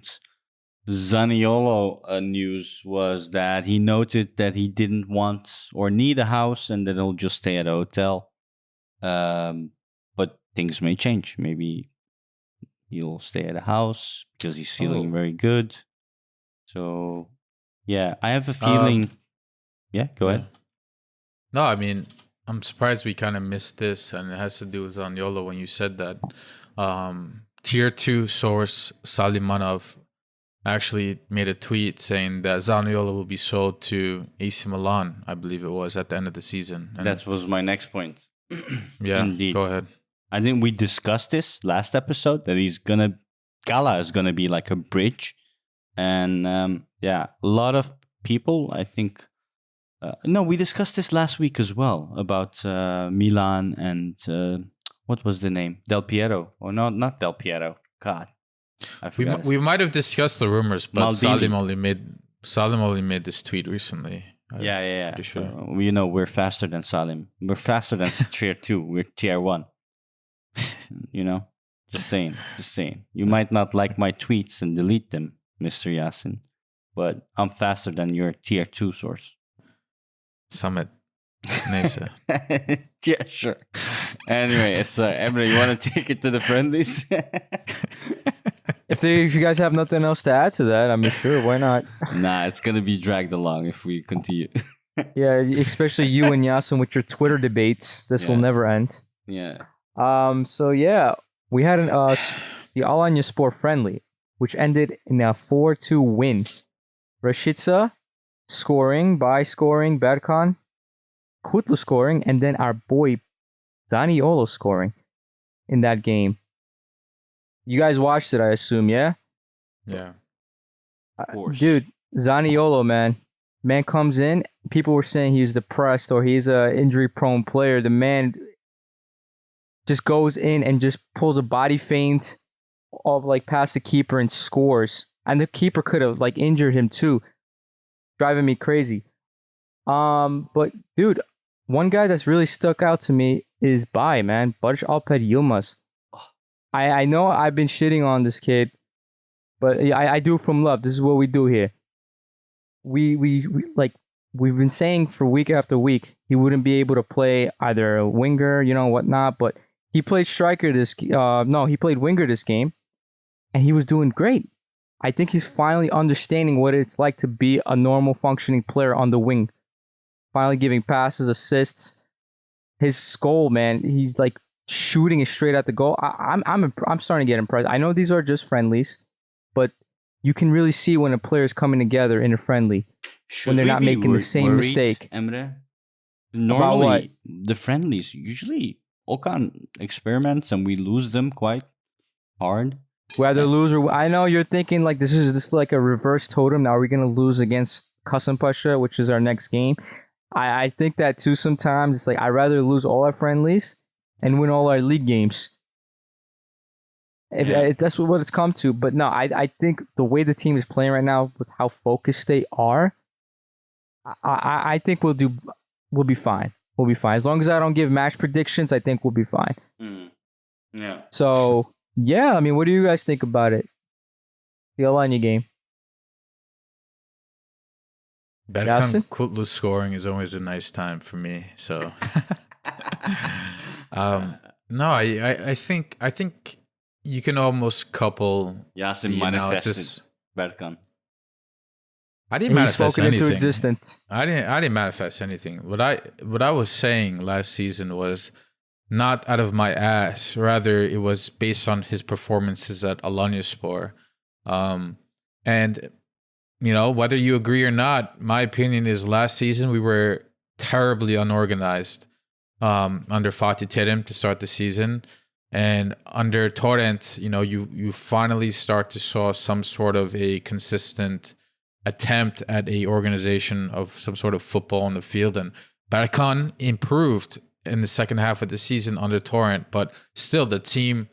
Zaniolo news was that he noted that he didn't want or need a house and that he'll just stay at a hotel. But things may change. Maybe he'll stay at a house because he's feeling very good. So, yeah, I have a feeling. Yeah, go ahead. No, I mean, I'm surprised we kind of missed this, and it has to do with Zaniolo when you said that. Tier 2 source Salimanov actually made a tweet saying that Zaniolo will be sold to AC Milan, I believe it was, at the end of the season. And That was my next point. yeah, Indeed. go ahead. I think we discussed this last episode that Gala is gonna be like a bridge, and a lot of people. I think no, we discussed this last week as well about Milan and what was the name? Del Piero? Oh no, not Del Piero. God, I forgot. We might have discussed the rumors, but Maldini. Salim only made this tweet recently. Yeah. Pretty sure. We're faster than Salim. We're faster than tier 2. We're tier 1. Just saying. You might not like my tweets and delete them, Mr. Yasin, but I'm faster than your tier 2 source. Samet. Neyse. Yeah, sure. Anyway, so Emre, you want to take it to the friendlies? If you guys have nothing else to add to that, I mean, sure, why not? Nah, it's gonna be dragged along if we continue. Yeah, especially you and Yasin with your Twitter debates. This will never end. Yeah. So yeah, we had the Alanyaspor Friendly, which ended in a 4-2 win. Rashica scoring, Berkan, Kutlu scoring, and then our boy Zaniolo scoring in that game. You guys watched it, I assume, yeah? Yeah. Of course. Dude, Zaniolo, man comes in. People were saying he's depressed or he's a injury-prone player. The man just goes in and just pulls a body feint of past the keeper and scores. And the keeper could have injured him too, driving me crazy. But dude, one guy that's really stuck out to me is Bai, man. Barış Alper Yılmaz. I know I've been shitting on this kid, but I do it from love. This is what we do here. We like we've been saying for week after week he wouldn't be able to play either a winger, whatnot, but he played striker he played winger this game, and he was doing great. I think he's finally understanding what it's like to be a normal functioning player on the wing. Finally giving passes, assists. His goal, man, he's like shooting it straight at the goal. I'm starting to get impressed. I know these are just friendlies, but you can really see when a player is coming together in a friendly when they're not making the same mistake. Emre? Normally, the friendlies, usually Okan experiments and we lose them quite hard. Whether lose or I know you're thinking like this is like a reverse totem. Now we're gonna lose against Kasımpaşa, which is our next game. I think that too sometimes. It's like I'd rather lose all our friendlies and win all our league games. If that's what it's come to. But no, I think the way the team is playing right now with how focused they are, I think we'll be fine. We'll be fine. As long as I don't give match predictions, I think we'll be fine. Yeah. So yeah, I mean, what do you guys think about it? The Alanya game. Berkan Kutlu scoring is always a nice time for me. So, no, I think you can almost couple Yasin manifested Berkan. I didn't manifest anything. Into existence. I didn't manifest anything. What I was saying last season was not out of my ass. Rather, it was based on his performances at Alanyaspor. And whether you agree or not, my opinion is last season we were terribly unorganized under Fatih Terim to start the season. And under Torrent, you finally start to saw some sort of a consistent attempt at a organization of some sort of football on the field. And Berkan improved in the second half of the season under Torrent, but still the team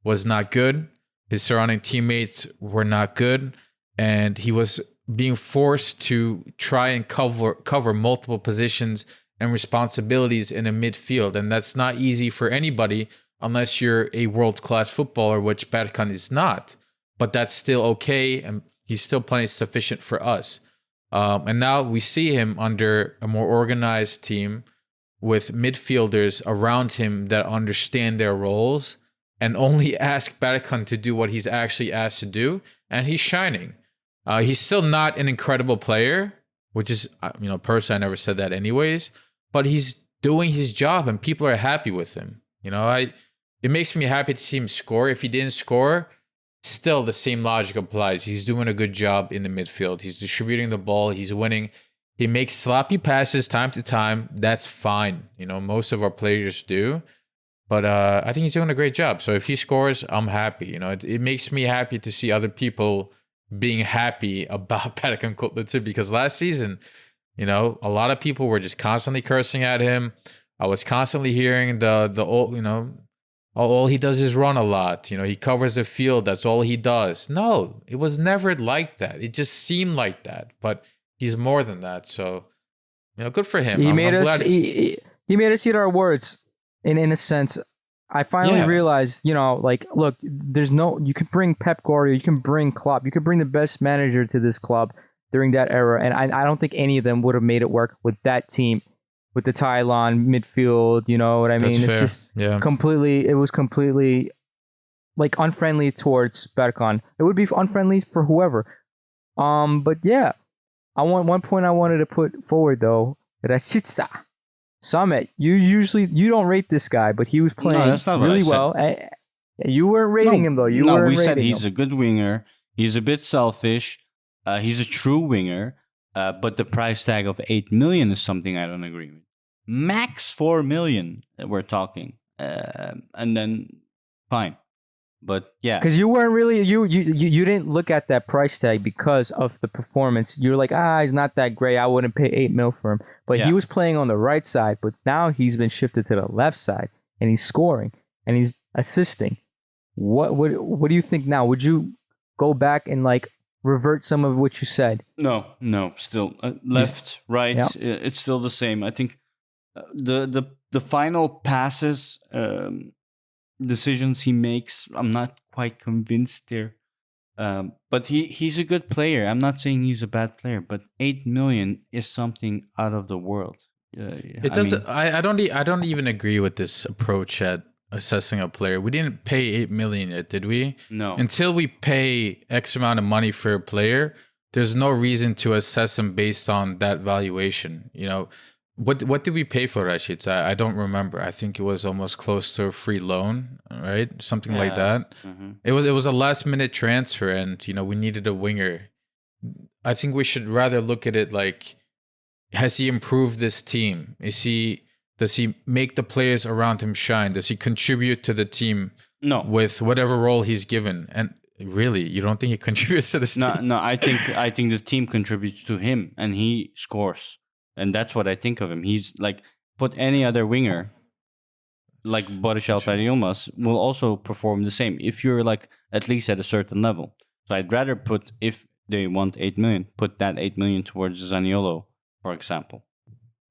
was not good. His surrounding teammates were not good. And he was being forced to try and cover multiple positions and responsibilities in a midfield. And that's not easy for anybody unless you're a world-class footballer, which Berkan is not. But that's still okay, and he's still playing sufficient for us. And now we see him under a more organized team with midfielders around him that understand their roles and only ask Berkan to do what he's actually asked to do. And he's shining. He's still not an incredible player, which is, personally, I never said that anyways. But he's doing his job and people are happy with him. It makes me happy to see him score. If he didn't score, still the same logic applies. He's doing a good job in the midfield. He's distributing the ball. He's winning. He makes sloppy passes time to time. That's fine. Most of our players do. But I think he's doing a great job. So if he scores, I'm happy. It makes me happy to see other people being happy about Berkan Kutlu too. Because last season, a lot of people were just constantly cursing at him. I was constantly hearing the old, all he does is run a lot. He covers the field. That's all he does. No, it was never like that. It just seemed like that. But he's more than that. So, good for him. He made us eat our words in a sense. I finally realized, look, you can bring Pep Guardiola, you can bring Klopp, you can bring the best manager to this club during that era. And I don't think any of them would have made it work with that team. With the Thailand midfield, you know what I mean? That's fair. It was completely like unfriendly towards Berkan. It would be unfriendly for whoever. But yeah, one point I wanted to put forward though. Rashica, Samet, you don't rate this guy, but he was playing really well. You weren't rating him though. We said he's a good winger. He's a bit selfish. He's a true winger. But the price tag of 8 million is something I don't agree with. Max 4 million we're talking. And then fine. But yeah. Because you weren't really you didn't look at that price tag because of the performance. You're like, he's not that great. I wouldn't pay 8 mil for him. But he was playing on the right side, but now he's been shifted to the left side and he's scoring and he's assisting. What do you think now? Would you go back and revert some of what you said? No, still left, right. It's still the same. I think The final passes, decisions he makes, I'm not quite convinced there. But he's a good player. I'm not saying he's a bad player, but 8 million is something out of the world. It doesn't. I don't even agree with this approach at assessing a player. We didn't pay 8 million yet, did we? No. Until we pay X amount of money for a player, there's no reason to assess him based on that valuation. You know, what did we pay for Rashid? I don't remember. I think it was almost close to a free loan, right? Something like that. Mm-hmm. It was a last minute transfer, and you know we needed a winger. I think we should rather look at it like, has he improved this team? Does he make the players around him shine? Does he contribute to the team? No. With whatever role he's given? And really, you don't think he contributes to this team? No. I think the team contributes to him, and he scores, and that's what I think of him. He's like, put any other winger, like Barış Alper Yılmaz, will also perform the same if you're like at least at a certain level. So I'd rather put, if they want 8 million, put that 8 million towards Zaniolo, for example.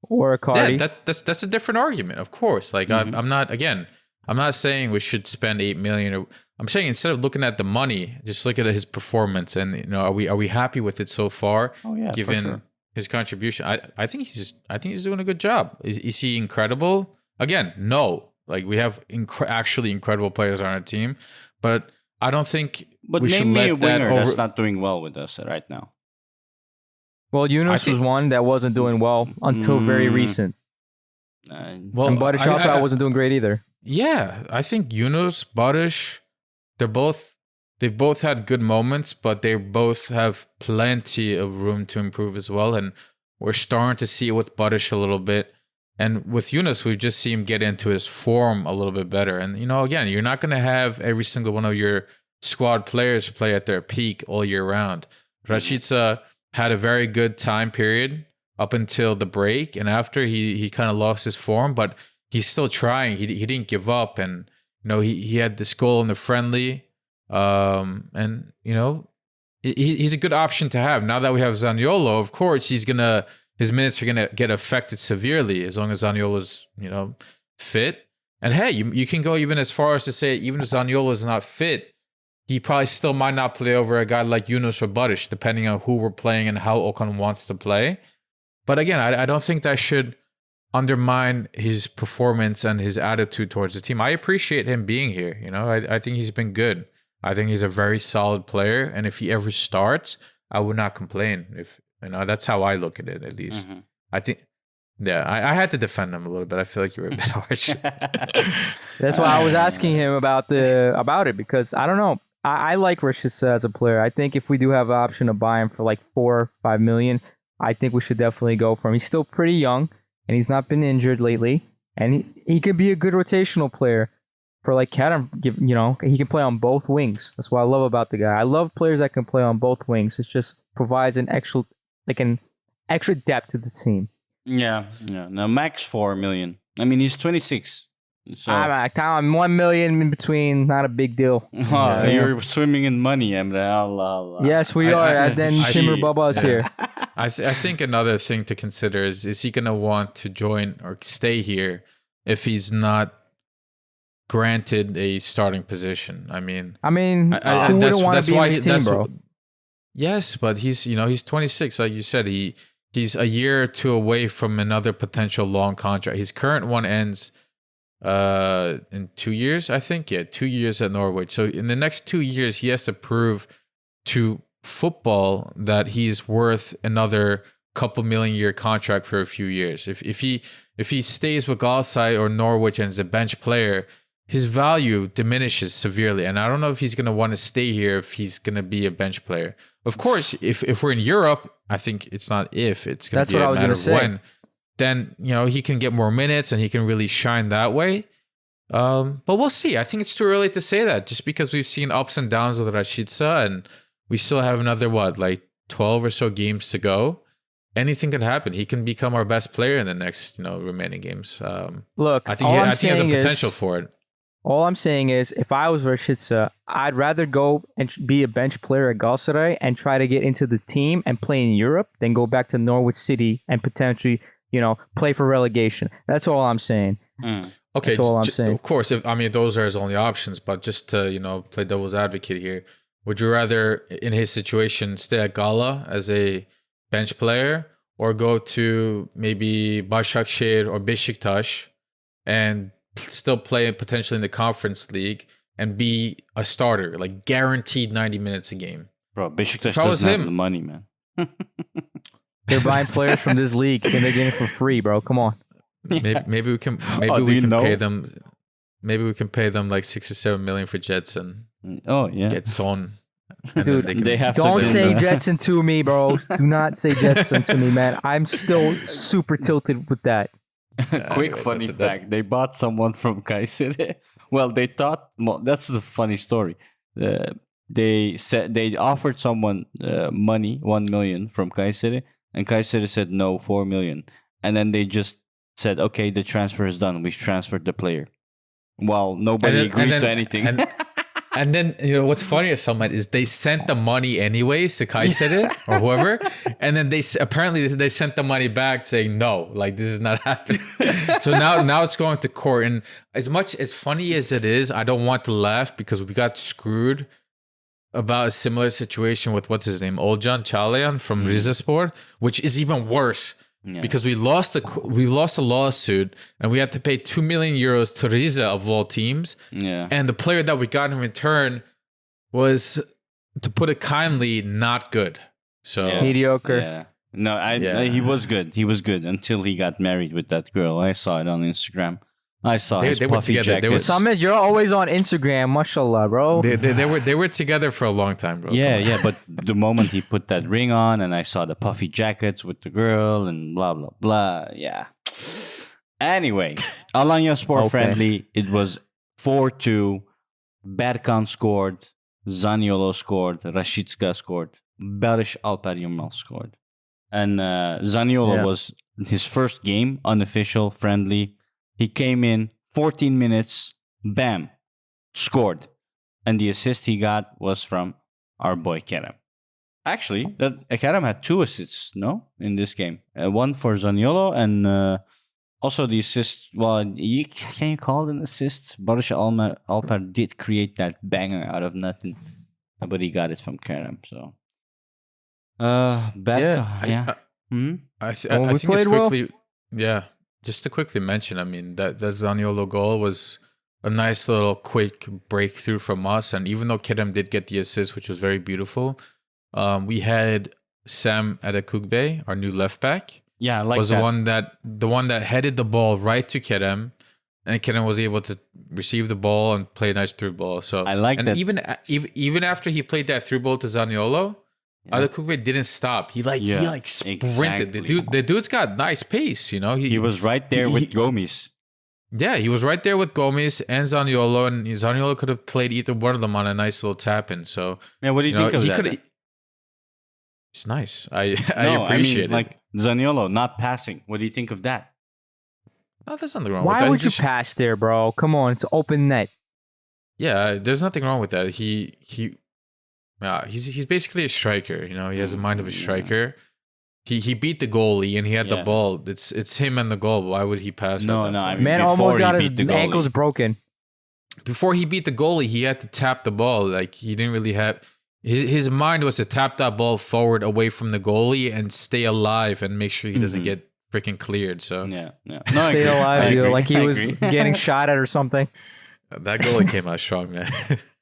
Or a Cardi. Yeah, that's a different argument, of course. Like I'm not saying we should spend 8 million. Or I'm saying instead of looking at the money, just look at his performance, and you know, are we happy with it so far? Oh yeah, given for sure. his contribution, I think he's doing a good job. Is he incredible? Again, no. Like we have actually incredible players on our team, but I don't think But we should name me a let that winger that's not doing well with us right now. Well, Yunus was one that wasn't doing well until very recent. Well, And Barış Alper I wasn't doing great either. Yeah, I think Yunus, Barış, they've both had good moments, but they both have plenty of room to improve as well. And we're starting to see it with Barış a little bit. And with Yunus, we've just seen him get into his form a little bit better. And, you know, again, you're not going to have every single one of your squad players play at their peak all year round. Rashica had a very good time period up until the break. And after he kind of lost his form, but he's still trying. He didn't give up. And, you know, he had this goal in the friendly. And, you know, he's a good option to have. Now that we have Zaniolo, of course, his minutes are going to get affected severely as long as Zaniolo's, you know, fit. And hey, you can go even as far as to say, even if Zaniolo is not fit, he probably still might not play over a guy like Yunus or Barış, depending on who we're playing and how Okan wants to play. But again, I don't think that should undermine his performance and his attitude towards the team. I appreciate him being here. You know, I think he's been good. I think he's a very solid player. And if he ever starts, I would not complain. If you know, that's how I look at it, at least. Mm-hmm. I think, yeah, I had to defend him a little bit. I feel like you were a bit harsh. That's why I was asking him about it, because I don't know. I like Rashica as a player. I think if we do have an option to buy him for like 4 or 5 million, I think we should definitely go for him. He's still pretty young, and he's not been injured lately, and he could be a good rotational player for like Kadam. You know, he can play on both wings. That's what I love about the guy. I love players that can play on both wings. It just provides an extra depth to the team. Yeah. Now max 4 million. I mean, he's 26. So I'm 1 million in between. Not a big deal. You're swimming in money, Emre. Allah. Yes, we are. And then Timur Baba is here. I think another thing to consider is he going to want to join or stay here if he's not granted a starting position? I mean, who wouldn't want to be in his team, bro? Yes, but he's 26. Like you said, he's a year or two away from another potential long contract. His current one ends in 2 years, I think. Yeah, 2 years at Norwich. So in the next 2 years, he has to prove to football that he's worth another couple million-year contract for a few years. If he stays with Galatasaray or Norwich and is a bench player, his value diminishes severely. And I don't know if he's going to want to stay here if he's going to be a bench player. Of course, if we're in Europe, I think it's not if, it's going to be a matter of when. Then, you know, he can get more minutes and he can really shine that way. But we'll see. I think it's too early to say that, just because we've seen ups and downs with Rashica, and we still have another, 12 or so games to go. Anything can happen. He can become our best player in the next, remaining games. Look, I think he has a potential for it. All I'm saying is, if I was Rashica, I'd rather go and be a bench player at Galatasaray and try to get into the team and play in Europe than go back to Norwich City and potentially play for relegation. That's all I'm saying. Okay, That's all I'm saying. Of course, if those are his only options, but just to play devil's advocate here, would you rather, in his situation, stay at Gala as a bench player, or go to maybe Başakşehir or Beşiktaş and still play potentially in the Conference League and be a starter, like guaranteed 90 minutes a game? Bro, Beşiktaş If I was doesn't have him- the money, man. They're buying players from this league and they're getting it for free, bro. Come on. Maybe we can Oh, do you know? pay them. Maybe we can pay them like 6 or 7 million for Jetson. Oh, yeah. Get Son. And Dude, then they have to Don't do say the- Jetson to me, bro. Do not say Jetson to me, man. I'm still super tilted with that. Quick anyways, funny that's it. fact: they bought someone from Kayseri. Well, they thought that's the funny story. They said they offered someone money, 1 million from Kayseri, and Kayseri said no, 4 million, and then they just said, "Okay, the transfer is done. We've transferred the player." Well, nobody agreed to anything. And then what's funnier, Samet, is they sent the money anyways to Kayseri or whoever, and then they sent the money back saying no, like this is not happening. So now it's going to court, and as funny as it is, I don't want to laugh because we got screwed about a similar situation with what's his name, Olcan Çağlayan from Rizeспor, which is even worse. Yeah. Because we lost a lawsuit and we had to pay 2 million euros to Rize of all teams. Yeah. And the player that we got in return was, to put it kindly, not good. So Mediocre. Yeah. No, Yeah. he was good. He was good until he got married with that girl. I saw it on Instagram. I saw his they were puffy together. They were- jackets. Samet, you're always on Instagram, mashallah, bro. they were together for a long time, bro. Yeah, Come on. yeah, but the moment he put that ring on and I saw the puffy jackets with the girl and blah, blah, blah. Yeah. Anyway, Alanyaspor Okay. Friendly, it was 4-2. Berkan scored. Zaniolo scored. Rashica scored. Barış Alper Yılmaz scored. And Zaniolo was his first game, unofficial, friendly. He came in 14 minutes, bam, scored. And the assist he got was from our boy Kerem. Actually, Kerem had 2 assists, no, in this game. One for Zaniolo and also the assist. Well, can you call it an assist? Barış Alper did create that banger out of nothing, but he got it from Kerem. So, Yeah. I we think it's played well. quickly. Yeah, just to quickly mention, I mean that Zaniolo goal was a nice little quick breakthrough from us, and even though Kerem did get the assist, which was very beautiful, we had Sam Adekugbe, our new left back, Yeah, I like was that. the one that headed the ball right to Kerem, and Kerem was able to receive the ball and play a nice through ball. So I like and that. even after he played that through ball to Zaniolo, Adekugbe didn't stop. He sprinted. exactly. The dude's got nice pace, He was right there with Gomes. Yeah, he was right there with Gomez and Zaniolo, and Zaniolo could have played either one of them on a nice little tap in. So Man, what do you think of that? It's nice. I No, appreciate it. Like Zaniolo not passing. What do you think of that? No, there's nothing wrong with Why that. would He's you just- pass there, bro? Come on, it's open net. Yeah, there's nothing wrong with that. He's basically a striker. He has a mind of a striker. He beat the goalie and he had the Yeah. ball. It's him and the goal. Why would he pass? No, at that no, I point? mean, Man before almost he got his beat the goalie. ankles broken. Before he beat the goalie, he had to tap the ball. Like he didn't really have his mind was to tap that ball forward away from the goalie and stay alive and make sure he doesn't get freaking cleared. So Yeah, yeah. No, I Stay agree. I alive, agree. like he I was agree. getting shot at or something. that goalie came out strong, man.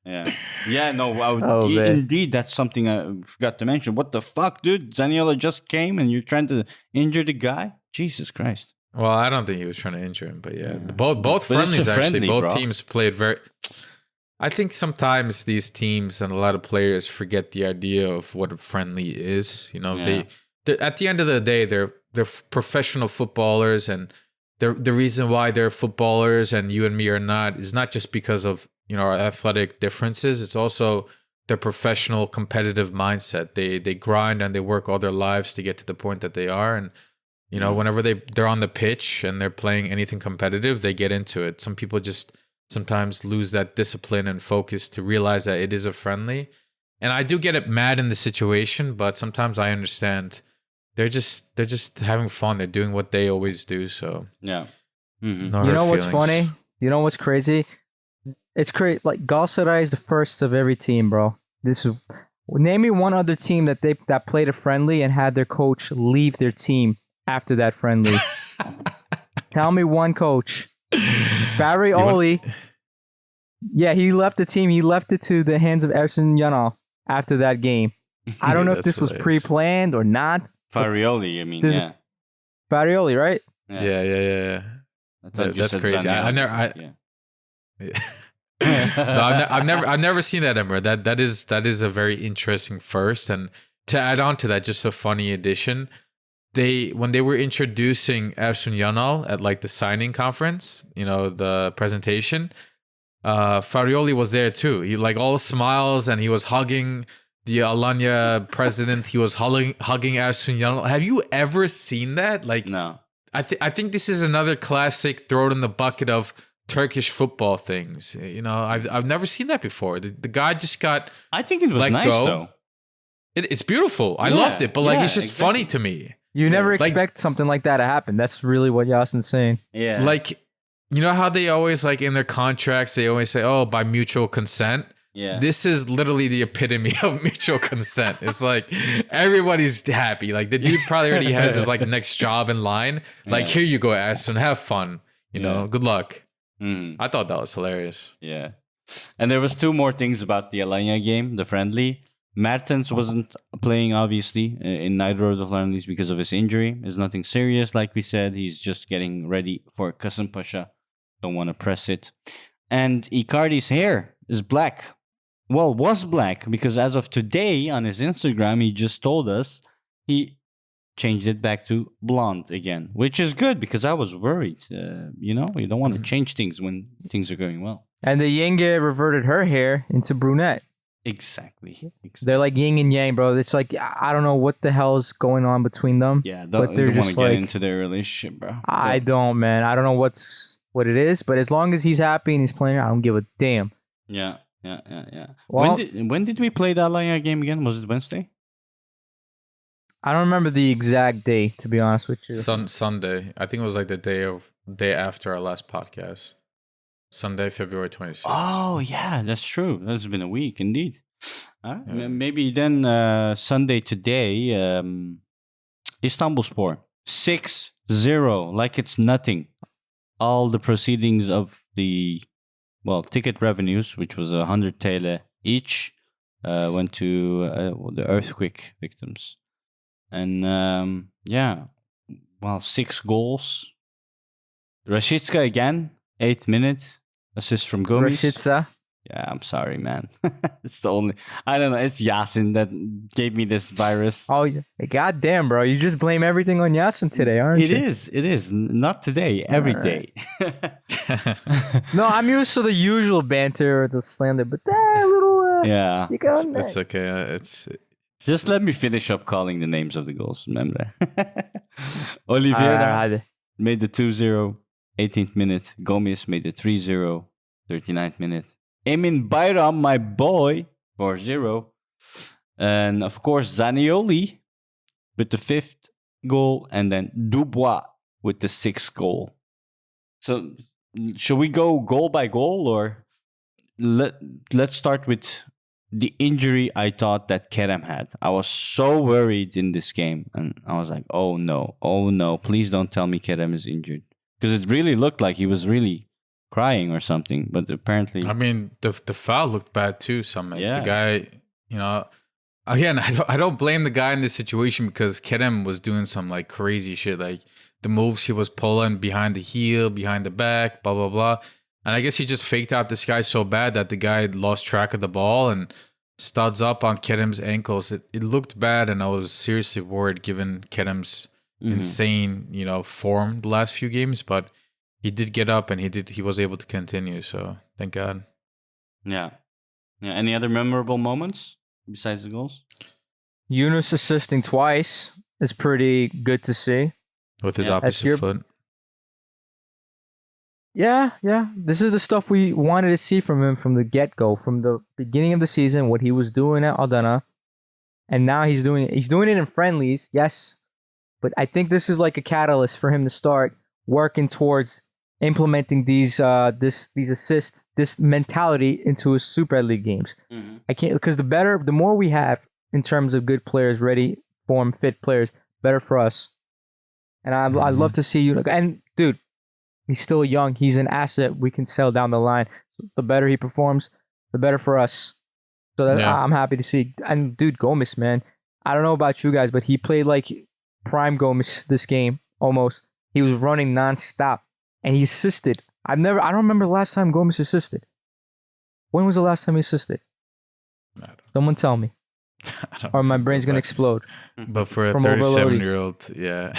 Yeah, yeah. No, Oh, man. indeed, that's something I forgot to mention. What the fuck, dude? Zaniolo just came and you're trying to injure the guy? Jesus Christ! Well, I don't think he was trying to injure him, but yeah, both But it's friendlies a actually, friendly, both bro. teams played very. I think sometimes these teams and a lot of players forget the idea of what a friendly is. Yeah. They're at the end of the day, they're professional footballers, and the reason why they're footballers and you and me are not is not just because of our athletic differences. It's also their professional competitive mindset. They grind and they work all their lives to get to the point that they are, and whenever they're on the pitch and they're playing anything competitive, they get into it. Some people just sometimes lose that discipline and focus to realize that it is a friendly. And I do get it mad in the situation, but sometimes I understand they're just having fun. They're doing what they always do. So Yeah. no You hurt know what's feelings. funny? You know what's crazy? It's crazy. Like Galatasaray is the first of every team, bro. Name me one other team that played a friendly and had their coach leave their team after that friendly. Tell me one coach. Barry Oli. Yeah, he left the team. He left it to the hands of Ersun Yanal after that game. I don't know if That's this was hilarious. pre-planned or not. Farioli, I mean, There's- yeah. Barry, right? Yeah. I thought you That's said crazy. Zaniolo. No, I've never seen that, Emre. That is a very interesting first. And to add on to that, just a funny addition. When they were introducing Ersun Yanal at like the signing conference, the presentation, Farioli was there too. He like all smiles and he was hugging the Alanya president. He was hugging Ersun Yanal. Have you ever seen that? Like, No. I think this is another classic throw it in the bucket of Turkish football things. I've never seen that before. The guy just got I think it was let nice, go. though. It's beautiful. I Yeah, loved it, but like yeah, it's just exactly. funny to me. You never Like- expect something like that to happen. That's really what Yasin's saying. Yeah. Like, you know how they always like in their contracts they always say, "Oh, by mutual consent." yeah. This is literally the epitome of mutual consent. It's like everybody's happy. Like the dude probably already has his like next job in line. Like, Yeah. here you go, Aston. Have fun. Yeah. Good luck. Mhm. I thought that was hilarious. Yeah. And there was two more things about the Alanya game, the friendly. Mertens wasn't playing, obviously, in neither of the friendlies because of his injury. It's nothing serious, like we said. He's just getting ready for Kasımpaşa. Don't want to press it. And Icardi's hair is black. Well, was black because as of today on his Instagram, he just told us he changed it back to blonde again, which is good because I was worried. You don't want to change things when things are going well. And the Yenge reverted her hair into brunette. Exactly. They're like yin and yang, bro. It's like, I don't know what the hell is going on between them. Yeah, but don't they're want to just get like, into their relationship, bro. I don't, man. I don't know what it is, but as long as he's happy and he's playing, I don't give a damn. Yeah. Well- when did we play the Alanya game again? Was it Wednesday? I don't remember the exact day, to be honest with you. Sunday. I think it was like the day after our last podcast. Sunday, February 26th. Oh yeah, that's true. That's been a week indeed. All right. Yeah. Maybe then Sunday today, Istanbulspor 6-0, like it's nothing. All the proceedings of the ticket revenues, which was 100 TL each, went to the earthquake victims. And 6 goals. Rashidska again, 8th minute, assist from Gomes. Rashica. Yeah, I'm sorry, man. It's the only. I don't know. It's Yasin that gave me this virus. Oh, yeah. God damn, bro. You just blame everything on Yasin today, aren't It you? is. It is. Not today. Every day. No, I'm used to the usual banter or the slander, but that little... Yeah. You go It's okay. It's Just let me finish up calling the names of the goals. Remember? Oliveira made the 2-0, 18th minute. Gomes made the 3-0, 39th minute. Emin Bayram, my boy, 4-0. And of course, Zanioli with the 5th goal. And then Dubois with the 6th goal. So, should we go goal by goal? Or let's start with the injury I thought that Kerem had. I was so worried in this game. And I was like, oh no. Please don't tell me Kerem is injured. Because it really looked like he was really crying or something, but apparently, I mean, the foul looked bad too. Summit. Yeah. The guy, again, I don't blame the guy in this situation because Kerem was doing some like crazy shit, like the moves he was pulling behind the heel, behind the back, blah blah blah. And I guess he just faked out this guy so bad that the guy lost track of the ball and studs up on Kerem's ankles. It looked bad, and I was seriously worried given Kerem's insane, form the last few games, but he did get up and he was able to continue, so thank God. yeah. Any other memorable moments besides the goals? Yunus assisting twice is pretty good to see. With his Yeah, opposite foot. Yeah. This is the stuff we wanted to see from him from the get-go, from the beginning of the season, what he was doing at Adana. And now he's doing it in friendlies. Yes, But I think this is like a catalyst for him to start working towards implementing these assists, this mentality into his Super League games. Mhm. I can't because the more we have in terms of good players, ready, form, fit players, better for us. And I'd love to see you. And dude, he's still young. He's an asset we can sell down the line. The better he performs, the better for us. So I'm happy to see. And dude, Gomez, man, I don't know about you guys, but he played like prime Gomez this game almost. He was running nonstop, and he assisted. I don't remember the last time Gomez assisted. When was the last time he assisted? Someone tell me, or my brain's gonna explode. But for a 37-year-old, yeah.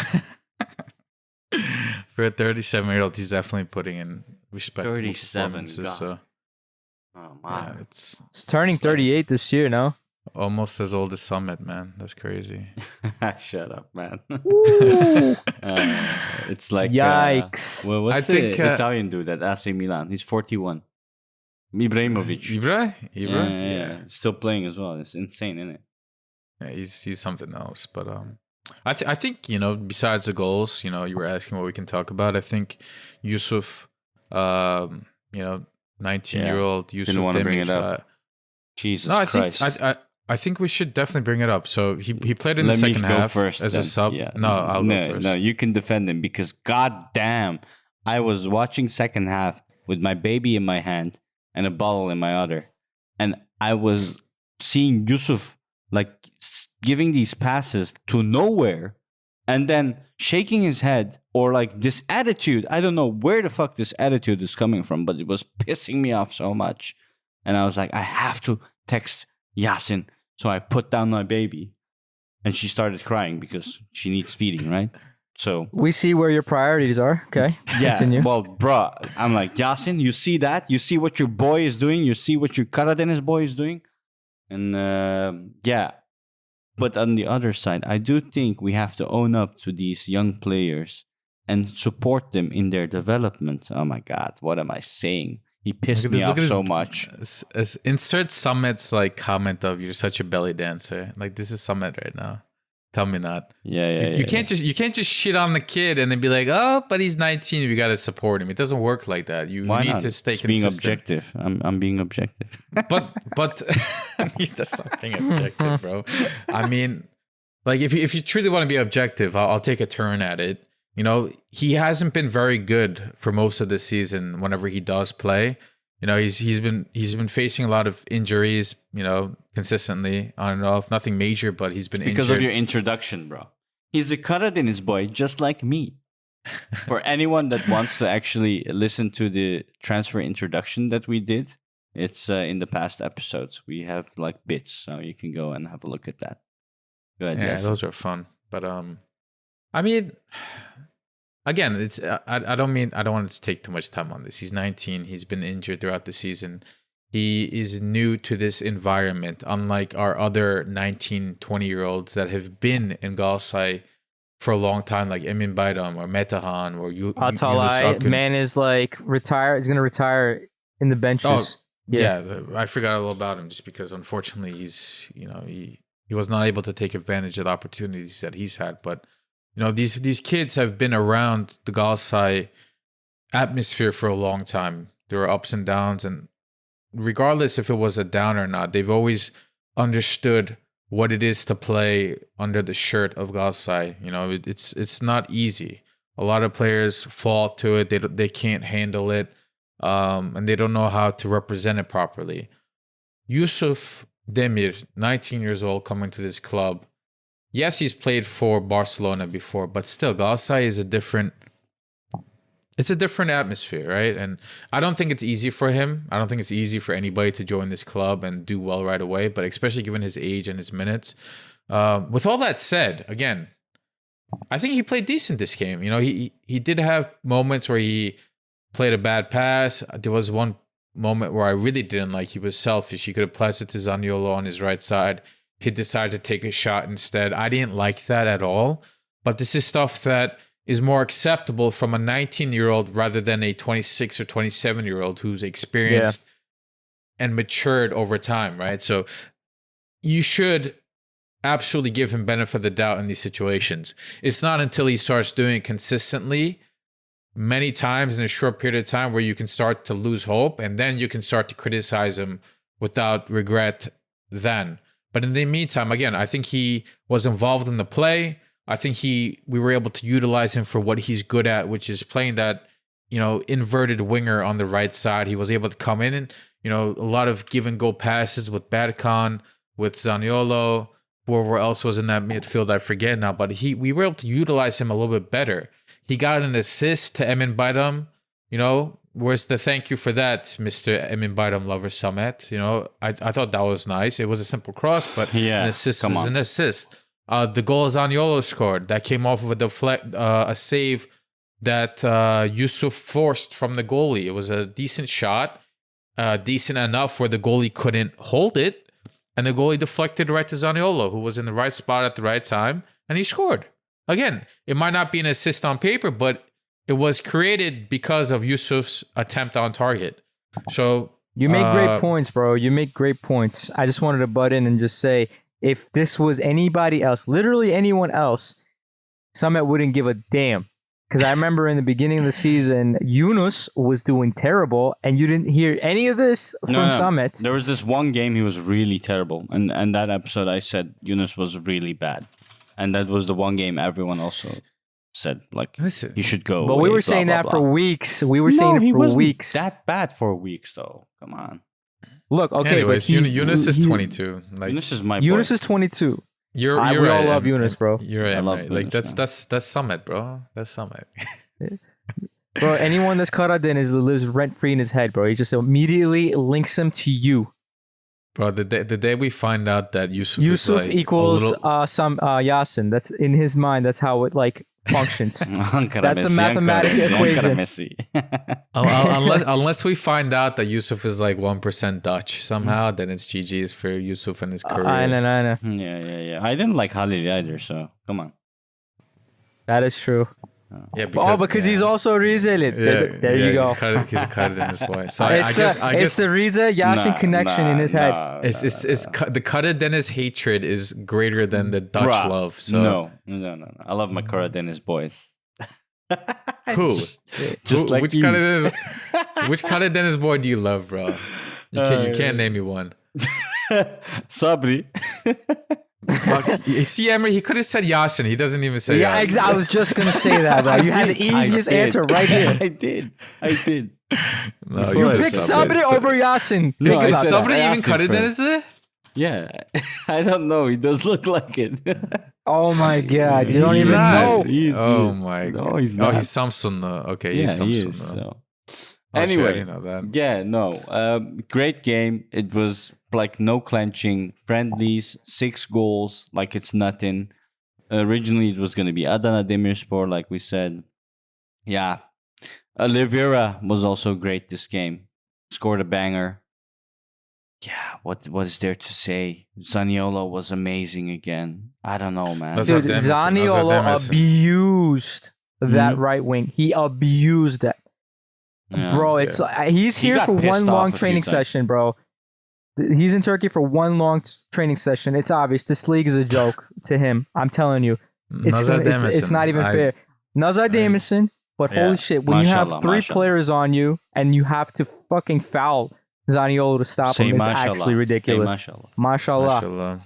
For a 37-year-old, he's definitely putting in respectable 37, performances. So, Oh my! yeah, it's turning 38 this year, no? almost as old as Summit, man. That's crazy. Shut up, man. It's like Yikes. Well, what's I think, the Italian dude at AC Milan? He's 41. Ibrahimovic. Ibra? Yeah. Still playing as well. It's insane, isn't it? Yeah, he's something else. But I think besides the goals, you were asking what we can talk about. I think Yusuf, 19-year-old Yusuf Didn't want to bring Demir, it up. Jesus no, Christ. I think we should definitely bring it up. So he played in the Let me second go half first as then. a sub. Yeah. No, I'll go first. No, you can defend him because goddamn, I was watching second half with my baby in my hand and a bottle in my other, and I was seeing Yusuf like giving these passes to nowhere, and then shaking his head or like this attitude. I don't know where the fuck this attitude is coming from, but it was pissing me off so much, and I was like, I have to text Yasin. So I put down my baby, and she started crying because she needs feeding, right? So We see where your priorities are. Okay. yeah, Continue. well, bruh, I'm like, Yasin, you see that? You see what your boy is doing? You see what your Karadeniz's boy is doing? And yeah. But on the other side, I do think we have to own up to these young players and support them in their development. Oh my God, what am I saying? He pissed me off so much. Insert Summit's like comment of "You're such a belly dancer." Like this is Summit right now. Tell me not. Yeah. You can't just shit on the kid and then be like, "Oh, but he's 19. We got to support him." It doesn't work like that. You Why need not? to stay It's being consistent. objective. I'm being objective. But that's not being objective, bro. I mean, like if you truly want to be objective, I'll take a turn at it. He hasn't been very good for most of the season. Whenever he does play, he's been facing a lot of injuries. Consistently on and off. Nothing major, but he's been Because injured. of your introduction, bro. He's a Karadeniz's boy, just like me. For anyone that wants to actually listen to the transfer introduction that we did, it's in the past episodes. We have like bits, so you can go and have a look at that. Go ahead. Yeah, Yes. those are fun. But I mean, again, it's I don't want to take too much time on this. He's 19. He's been injured throughout the season. He is new to this environment, unlike our other 19, 20-year-olds that have been in Galatasaray for a long time, like Emin Bayram or Metahan or Yunus Atalay, Akın. man is like retire. He's gonna retire in the benches. Yeah, I forgot all about him just because unfortunately he's he was not able to take advantage of the opportunities that he's had. But these kids have been around the Galatasaray atmosphere for a long time. There were ups and downs, and regardless if it was a down or not, they've always understood what it is to play under the shirt of Galatasaray. It's not easy. A lot of players fall to it. They can't handle it, and they don't know how to represent it properly. Yusuf Demir, 19 years old, coming to this club. Yes, he's played for Barcelona before, but still, Galatasaray is a different atmosphere, right? And I don't think it's easy for him. I don't think it's easy for anybody to join this club and do well right away, but especially given his age and his minutes. With all that said, again, I think he played decent this game. He did have moments where he played a bad pass. There was one moment where I really didn't like. He was selfish. He could have passed it to Zaniolo on his right side. He decided to take a shot instead. I didn't like that at all. But this is stuff that is more acceptable from a 19-year-old rather than a 26 or 27-year-old who's experienced and matured over time, right? So you should, absolutely give him benefit of the doubt in these situations. It's not until he starts doing it consistently many times in a short period of time where you can start to lose hope, and then you can start to criticize him without regret then. But in the meantime, again, I think he was involved in the play. I think we were able to utilize him for what he's good at, which is playing that, inverted winger on the right side. He was able to come in and, a lot of give and go passes with Berkan, with Zaniolo, whoever else was in that midfield, I forget now, but we were able to utilize him a little bit better. He got an assist to Emin Bayram. Where's the thank you for that, Mr. Emin Bayram lover Samet? I thought that was nice. It was a simple cross, but an assist is an assist. The goal Zaniolo scored, that came off of a save that Yusuf forced from the goalie. It was a decent shot, decent enough where the goalie couldn't hold it, and the goalie deflected right to Zaniolo, who was in the right spot at the right time, and he scored. Again, it might not be an assist on paper, but it was created because of Yusuf's attempt on target. So you make great points, bro. You make great points. I just wanted to butt in and just say, if this was anybody else, literally anyone else, Samet wouldn't give a damn. Because I remember in the beginning of the season, Yunus was doing terrible, and you didn't hear any of this from Samet. There was this one game he was really terrible, and that episode I said Yunus was really bad. And that was the one game everyone also said, like, listen, he should go. But away, we were blah, saying blah, that blah. for weeks. We were saying it for weeks. That bad for weeks, though. Come on. Look, okay. Anyways, Yunus is 22. Like, Yunus is my boy. Yunus is 22. You're we right, all love Yunus, bro. You're right. I love right. Like Yunus, that's Summit, bro. That's Summit. Bro, anyone that's Karadin lives rent free in his head, bro. He just immediately links him to you. Bro, the day we find out that Yusuf is like equals Yasin. That's in his mind. That's how it functions. That's a mathematical equation. Unless we find out that Yusuf is like 1% Dutch somehow, then it's GG's for Yusuf and his career. I know. Yeah. I didn't like Halil either, so come on. That is true. Yeah, because he's also Rizeli. There you go. He's a Karadin as well. So I guess it's the Rize Yasin connection in his head. It's the Karadeniz hatred is greater than the Dutch love. So No. I love my Karadeniz boys. Who? Just like which you. Which Karadeniz boy do you love, bro? You can't name me one. Sabri. You see, Emre, he could have said Yasin. He doesn't even say Yasin. Yeah, I was just going to say that, bro. You had the easiest answer right here. I did. No, You picked Sabri over Yasin. Is I Sabri even Yasin Karadeniz? Yeah. I don't know. He does look like it. Oh my God. You don't He's even not. know. My God. No, he's not. Oh, he's Samsun. Okay, he's Samsun. He is. So. Oh, Anyway, shit, I didn't know that. yeah, no. Great game. It was like no clenching, friendlies, 6 goals, like it's nothing. Originally, it was going to be Adana Demirspor, like we said. Yeah. Oliveira was also great this game. Scored a banger. Yeah, what is there to say? Zaniolo was amazing again. I don't know, man. Dude, Zaniolo abused that right wing. He abused that. Yeah. Bro, it's he's here for one long training session, bro. He's in Turkey for one long training session. It's obvious. This league is a joke to him. I'm telling you. It's not even fair. Nazar Demirson, but holy shit, when you have 3 players on you and you have to fucking foul Zaniolo to stop him, it's actually ridiculous. Mashallah.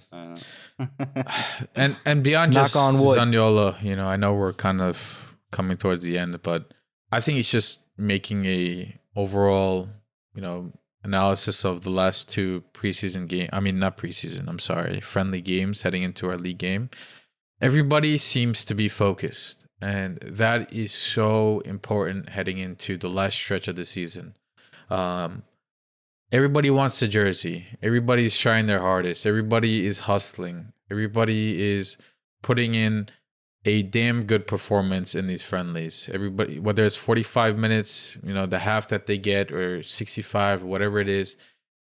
And beyond just Zaniolo, I know we're kind of coming towards the end, but I think he's just making a overall, analysis of the last 2 preseason game. I mean, not preseason. I'm sorry, friendly games heading into our league game. Everybody seems to be focused, and that is so important heading into the last stretch of the season. Everybody wants the jersey. Everybody's trying their hardest. Everybody is hustling. Everybody is putting in a damn good performance in these friendlies. Everybody, whether it's 45 minutes, the half that they get, or 65, whatever it is,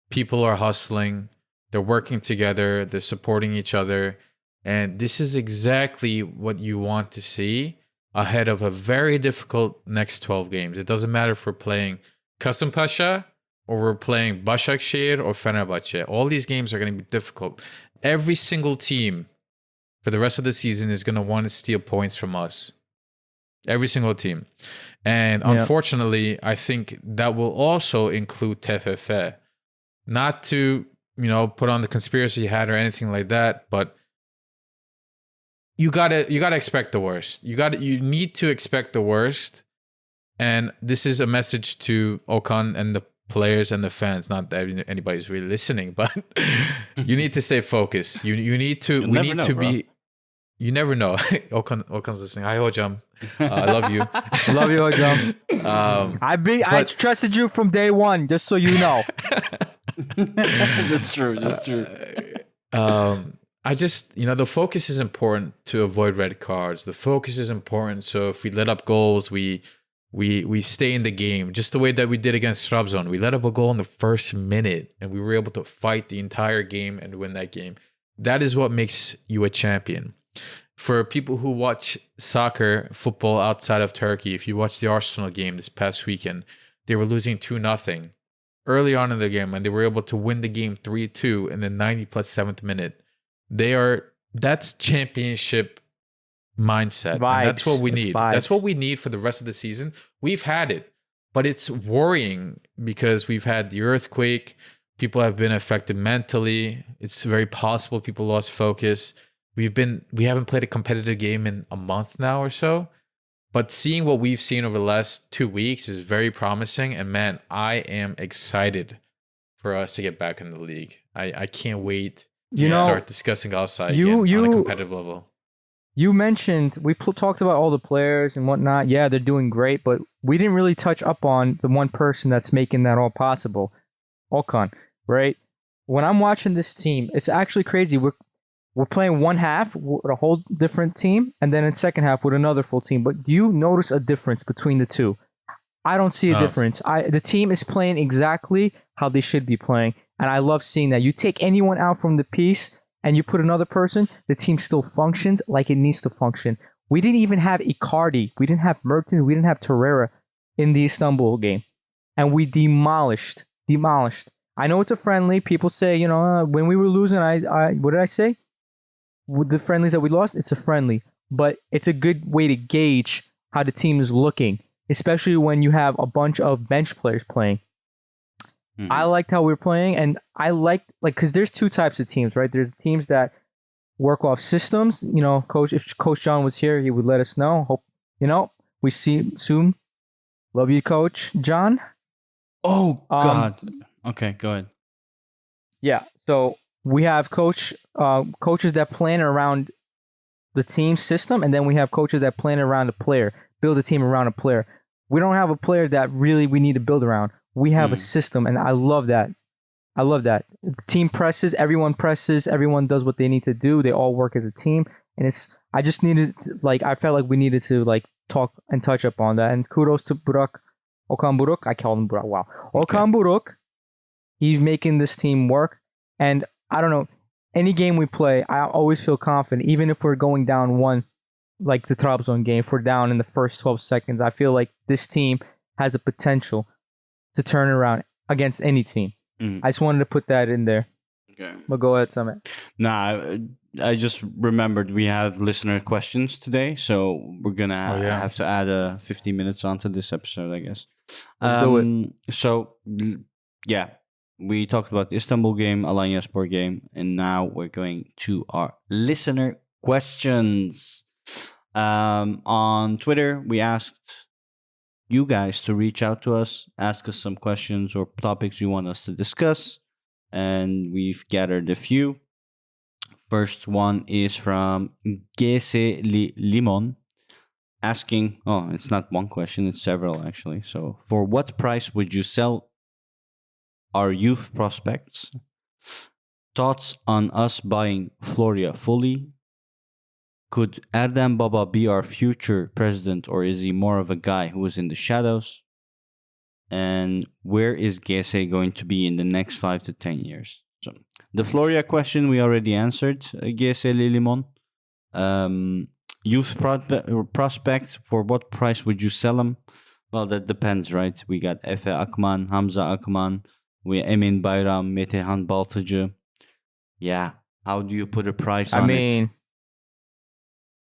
people are hustling. They're working together. They're supporting each other. And this is exactly what you want to see ahead of a very difficult next 12 games. It doesn't matter if we're playing Kasımpaşa or we're playing Başakşehir or Fenerbahçe. All these games are going to be difficult. Every single team for the rest of the season is going to want to steal points from us. Every single team. And unfortunately, I think that will also include TFF. Not to, put on the conspiracy hat or anything like that, but you gotta expect the worst. You need to expect the worst. And this is a message to Okan and the players and the fans. Not that anybody's really listening, but you need to stay focused. You need to. You never know. Okan's listening. Hi, Hojam. I love you. Love you, Hojam. I trusted you from day one, just so you know. That's true. I just, the focus is important to avoid red cards. The focus is important. So if we let up goals, we stay in the game. Just the way that we did against Trabzon. We let up a goal in the first minute, and we were able to fight the entire game and win that game. That is what makes you a champion. For people who watch football outside of Turkey, if you watch the Arsenal game this past weekend, they were losing 2-0 early on in the game, and they were able to win the game 3-2 in the 90 plus 7th minute. That's championship mindset. And that's what we need. That's what we need for the rest of the season. We've had it, but it's worrying because we've had the earthquake. People have been affected mentally. It's very possible people lost focus. We haven't played a competitive game in a month now or so, but seeing what we've seen over the last 2 weeks is very promising. And man, I am excited for us to get back in the league. I can't wait to start discussing Galatasaray again on a competitive level. You mentioned, we talked about all the players and whatnot. Yeah, they're doing great, but we didn't really touch up on the one person that's making that all possible, Okan, right? When I'm watching this team, it's actually crazy. We're playing one half with a whole different team, and then in second half with another full team. But do you notice a difference between the two? I don't see a difference. The team is playing exactly how they should be playing, and I love seeing that. You take anyone out from the piece and you put another person, the team still functions like it needs to function. We didn't even have Icardi. We didn't have Mertens. We didn't have Torreira in the Istanbul game, and we demolished. I know it's a friendly. People say, when we were losing, what did I say? With the friendlies that we lost, it's a friendly, but it's a good way to gauge how the team is looking, especially when you have a bunch of bench players playing. Mm-hmm. I liked how we were playing, and I liked, because there's two types of teams, right? There's teams that work off systems. If Coach John was here, he would let us know. Hope, we see him soon. Love you, Coach John. Oh, God. Okay, go ahead. Yeah, so we have coaches that plan around the team system, and then we have coaches that plan around a player, build a team around a player. We don't have a player that really we need to build around. We have a system, and I love that. The team presses, everyone does what they need to do. They all work as a team, and I just needed to, I felt like we needed to talk and touch up on that. And kudos to Okan Buruk. I call him Burak. Wow, Okan Buruk. He's making this team work, and I don't know, any game we play, I always feel confident, even if we're going down one, like the Trabzon game, if we're down in the first 12 seconds, I feel like this team has the potential to turn around against any team. I just wanted to put that in there. Okay. But go ahead, Samet. Nah, I just remembered we have listener questions today, so we're going to have to add 15 minutes onto this episode, I guess. Do it. So, yeah. We talked about the Istanbul game, Alanyaspor game, and now we're going to our listener questions. On Twitter, we asked you guys to reach out to us, ask us some questions or topics you want us to discuss, and we've gathered a few. First one is from Limon, asking, it's not one question, it's several actually. So, for what price would you sell our youth prospects? Thoughts on us buying Floria fully? Could Erdem Baba be our future president, or is he more of a guy who is in the shadows? And where is GS going to be in the next 5 to 10 years? So, the Floria question we already answered, GS Limon. Youth prospect, for what price would you sell him? Well, that depends, right? We got Efe Akman, Hamza Akman, we Emin Bayram, Metehan Baltıcı. Yeah, how do you put a price on it?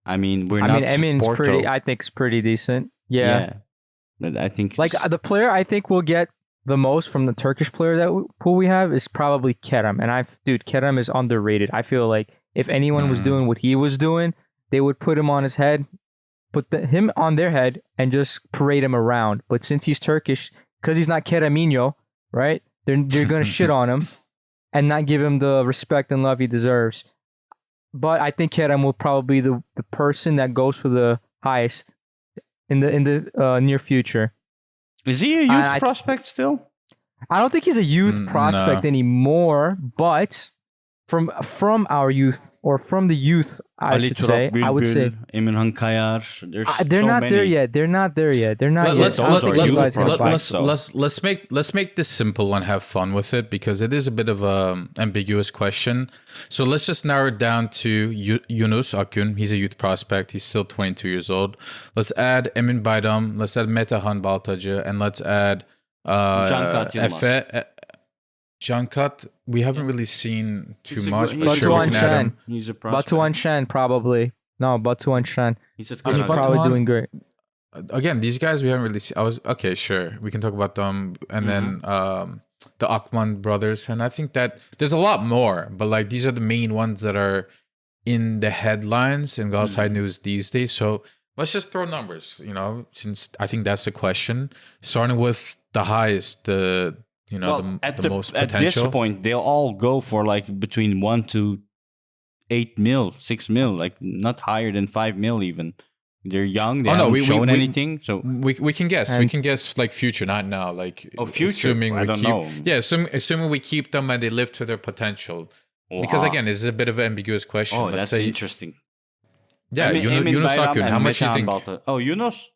I mean, Emin's Porto. I think is pretty decent. Yeah. But I think Like the player I think will get the most from the Turkish player pool we have is probably Kerem. And Kerem is underrated. I feel like if anyone was doing what he was doing, they would put him on his head, him on their head, and just parade him around. But since he's Turkish, because he's not Kereminho, right? They're gonna shit on him and not give him the respect and love he deserves. But I think Kerem will probably be the person that goes for the highest in the near future. Is he a youth prospect still? I don't think he's a youth prospect anymore, but from our youth or from the youth, I would say Emirhan Kayar. They're not there yet. They're not there yet. Let's make this simple and have fun with it because it is a bit of a ambiguous question. So let's just narrow it down to Yunus Akgün. He's a youth prospect. He's still 22 years old. Let's add Emin Bayram. Let's add Metehan Baltacı, and let's add Efe. Cankat, we haven't really seen too much. But Batuhan Şen. He's a prospect. Batuhan Şen, probably. No, Batuhan Şen. He's probably doing great. Again, these guys we haven't really seen. Okay, sure. We can talk about them. And then the Akman brothers. And I think that there's a lot more. But like these are the main ones that are in the headlines in Galatasaray news these days. So let's just throw numbers, since I think that's the question. Starting with the highest, the most potential. At this point, they'll all go for like between 1 to 8 mil, 6 mil, like not higher than 5 mil even. They're young. They haven't shown anything. So we can guess. We can guess like future, not now. Like future. Assuming I don't know. Yeah, assuming we keep them and they live to their potential. Because again, it's a bit of an ambiguous question. Oh, that's interesting. Yeah, Yunus Akgün. How much do you think? Yunus.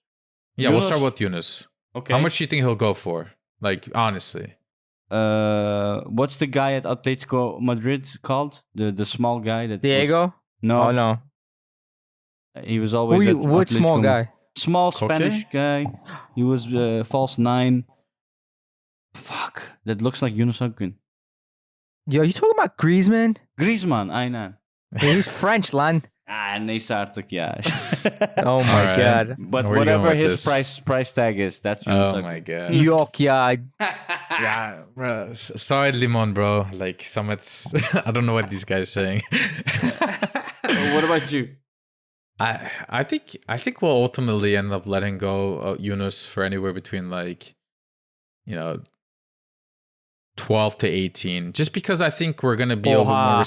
Yeah, we'll start with Yunus. Okay. How much do you think he'll go for? Like honestly. What's the guy at Atletico Madrid called? The small guy that Diego? No. Oh no. He was always what small guy? Small Spanish guy. He was false 9. Fuck. That looks like Yunus Akgün. Yo, you talking about Griezmann? Griezmann, aynen. He's French, lan. Neyse artık ya. Oh my god. But whatever his price tag is, that's Yunus Akgün. Oh my god. Yok ya. Yeah, bro. Sorry, Limon, bro. Like, Samet's... I don't know what these guys are saying. What about you? I think we'll ultimately end up letting go Yunus for anywhere between 12 to 18. Just because I think we're gonna be a little more.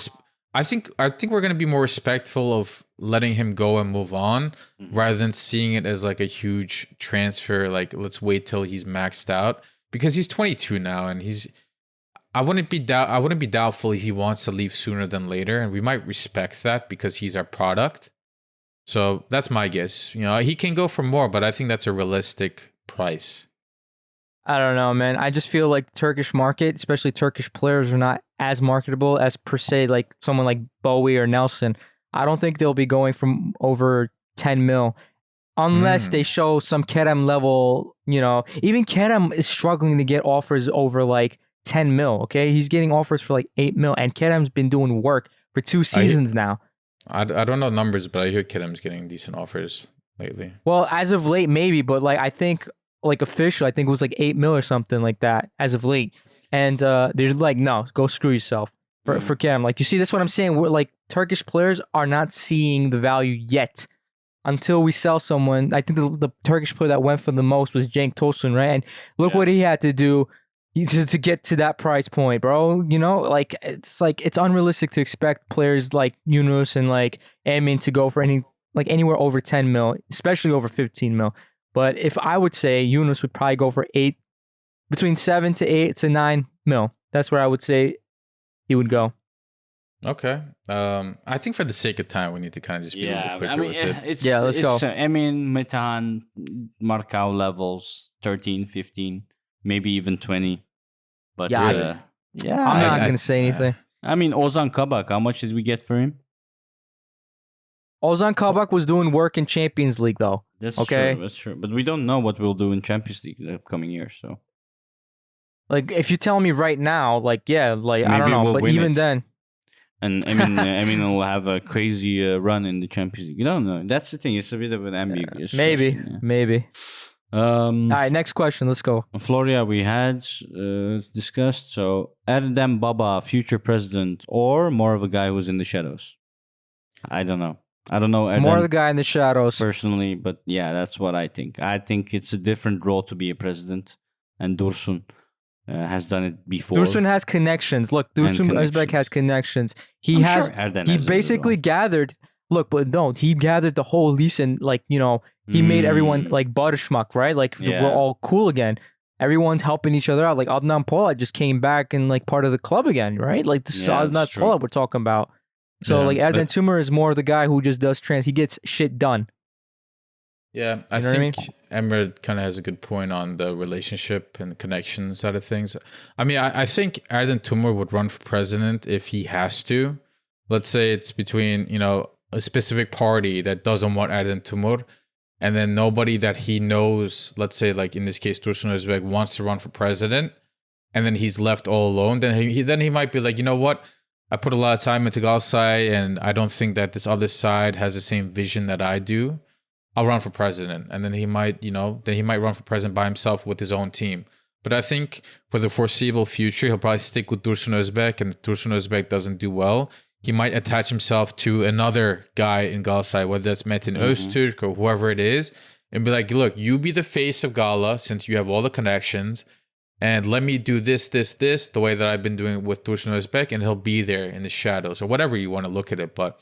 I think we're gonna be more respectful of letting him go and move on, rather than seeing it as like a huge transfer. Like, let's wait till he's maxed out, because he's 22 now, and I wouldn't be doubtful he wants to leave sooner than later, and we might respect that because he's our product. So that's my guess. He can go for more, but I think that's a realistic price. I don't know, man. I just feel like the Turkish market, especially Turkish players, are not as marketable as per se like someone like Bowie or Nelson. I don't think they'll be going from over 10 mil unless they show some Kerem level, Even Kerem is struggling to get offers over like 10 mil, okay? He's getting offers for like 8 mil, and Kerem's been doing work for 2 seasons now. I don't know numbers, but I hear Kerem's getting decent offers lately. Well, as of late, maybe, but like I think like official, I think it was like 8 mil or something like that as of late. And they're like, no, go screw yourself for Kerem. Like, you see, that's what I'm saying. We're like, Turkish players are not seeing the value yet until we sell someone. I think the Turkish player that went for the most was Cenk Tosun, right? And look what he had to do to get to that price point, bro. It's unrealistic to expect players like Yunus and like Emin to go for anywhere over 10 mil, especially over 15 mil. But if I would say, Yunus would probably go for between 7 to 8 to 9 mil. That's where I would say he would go. Okay. I think for the sake of time, we need to kind of just be a little bit quicker with it. Let's go. Emin, Metehan, Marcao levels 13, 15, maybe even 20. But I'm not going to say anything. Ozan Kabak, how much did we get for him? Ozan Kabak was doing work in Champions League, though. That's true. But we don't know what we'll do in Champions League the upcoming year, so. Like, if you tell me right now, I don't know. But even then. And Emin will have a crazy run in the Champions League. You don't know. That's the thing. It's a bit of an ambiguous. Maybe. All right, next question. Let's go. Floria, we had discussed. So, Erdem Baba, future president, or more of a guy who's in the shadows? I don't know. Erdem More of the guy in the shadows. personally, but yeah, that's what I think. I think it's a different role to be a president, and Dursun has done it before. Dursun has connections. Look, Dursun Özbek has connections. He basically gathered. Look, but no, he gathered the whole lease and he made everyone like barışmak, right? Like we're all cool again. Everyone's helping each other out. Like Adnan Polat just came back and like part of the club again, right? Like this is Adnan Polat we're talking about. So like Erden Tümur is more the guy who just does he gets shit done. Yeah, I think Emre kind of has a good point on the relationship and the connection side of things. I mean, I think Erden Tümur would run for president if he has to. Let's say it's between, a specific party that doesn't want Erden Tümur, and then nobody that he knows, let's say like in this case, Dursun Özbek wants to run for president, and then he's left all alone. Then he might be like, you know what? I put a lot of time into Galatasaray, and I don't think that this other side has the same vision that I do. I'll run for president. And then he might, run for president by himself with his own team. But I think for the foreseeable future, he'll probably stick with Dursun Özbek, and if Dursun Özbek doesn't do well, he might attach himself to another guy in Galatasaray, whether that's Metin Öztürk or whoever it is, and be like, look, you be the face of Gala since you have all the connections, and let me do this, the way that I've been doing it with Dursun Özbek, and he'll be there in the shadows, or whatever you want to look at it. But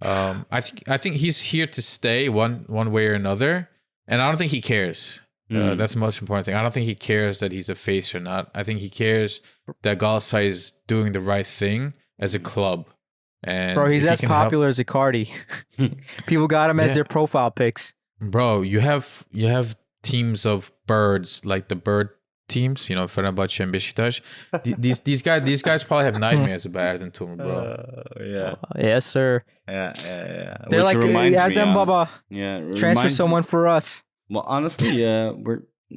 I think he's here to stay one way or another, and I don't think he cares. That's the most important thing. I don't think he cares that he's a face or not. I think he cares that Galatasaray is doing the right thing as a club. And bro, he's as popular as Icardi. People got him as their profile pics. Bro, you have teams of birds, like the bird teams, Fenerbahçe and Beşiktaş. These guys probably have nightmares about Erden Tümur, bro. Yes, sir. Yeah. They're like, Erdem Baba. Yeah. Transfer someone for us. Well, honestly, it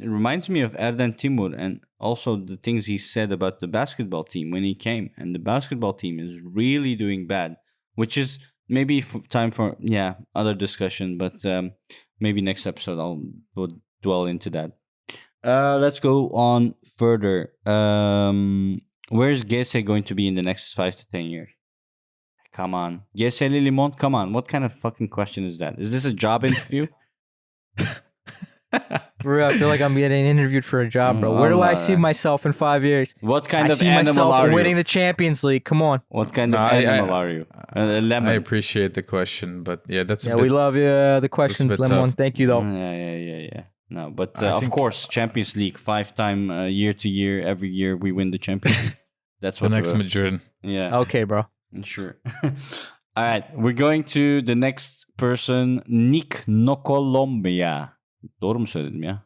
reminds me of Erden Timur and also the things he said about the basketball team when he came. And the basketball team is really doing bad, which is maybe time for other discussion. But maybe next episode we'll dwell into that. Let's go on further. Where's Gese going to be in the next 5 to 10 years? Come on. Geseli Limon? Come on. What kind of fucking question is that? Is this a job interview? Bro, I feel like I'm getting interviewed for a job, bro. Where do I see myself in 5 years? What kind I of see animal myself are you? winning the Champions League. Come on. What kind of animal are you? Lemon. I appreciate the question, but that's a bit, we love the questions, Lemon. tough. Thank you, though. Yeah. No, but of course, Champions League, 5-time year to year, every year we win the Champions League. That's what the next Madrid. Yeah. Okay, bro. Sure. All right, we're going to the next person, Nick Nokolombia. Doğru mu söyledim ya?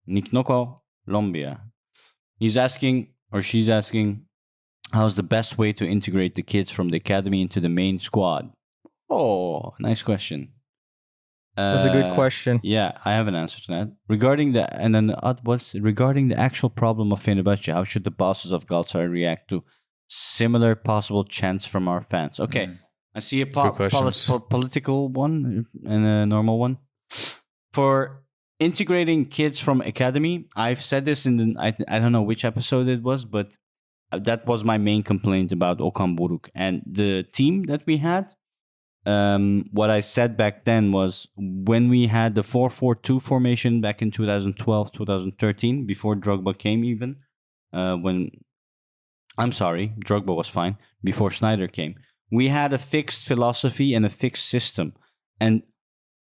Nick Nokolombia. He's asking, or she's asking, how's the best way to integrate the kids from the academy into the main squad? Oh, nice question. That's a good question. Yeah, I have an answer to that. Regarding the actual problem of Fenerbahçe, how should the bosses of Galatasaray react to similar possible chants from our fans? Okay, I see a political one and a normal one. For integrating kids from academy, I've said this in I don't know which episode it was, but that was my main complaint about Okan Buruk and the team that we had. What I said back then was when we had the 4-4-2 formation back in 2012, 2013, before Drogba came even, Drogba was fine, before Snyder came. We had a fixed philosophy and a fixed system. And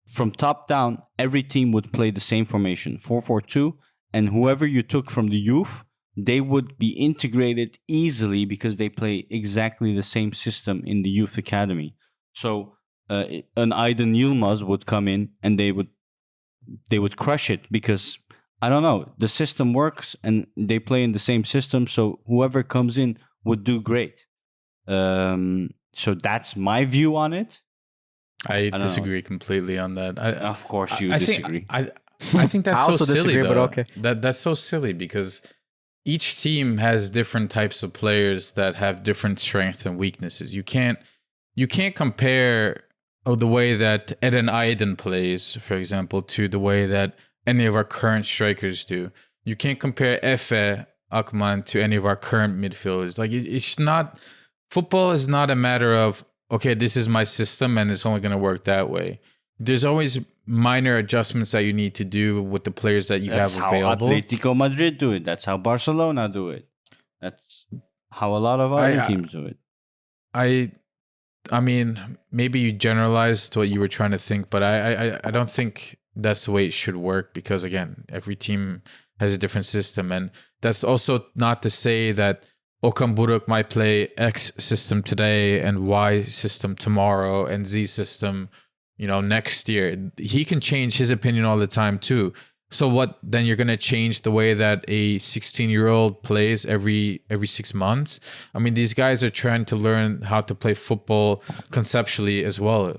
from top down, every team would play the same formation, 4-4-2, and whoever you took from the youth, they would be integrated easily because they play exactly the same system in the youth academy. So an Aydın Yılmaz would come in and they would crush it because, I don't know, the system works and they play in the same system. So whoever comes in would do great. So that's my view on it. I disagree completely on that. Of course you disagree. I think that's so silly, though. But okay. That's so silly because each team has different types of players that have different strengths and weaknesses. You can't compare the way that Eden Aydin plays, for example, to the way that any of our current strikers do. You can't compare Efe Akman to any of our current midfielders. Like it's not, football is not a matter of, okay, this is my system and it's only going to work that way. There's always minor adjustments that you need to do with the players that you have available. That's how Atletico Madrid do it. That's how Barcelona do it. That's how a lot of other teams do it. I mean, maybe you generalized what you were trying to think, but I don't think that's the way it should work because, again, every team has a different system. And that's also not to say that Okan Buruk might play X system today and Y system tomorrow and Z system, next year. He can change his opinion all the time too. So what, then you're going to change the way that a 16-year-old plays every 6 months? I mean, these guys are trying to learn how to play football conceptually as well.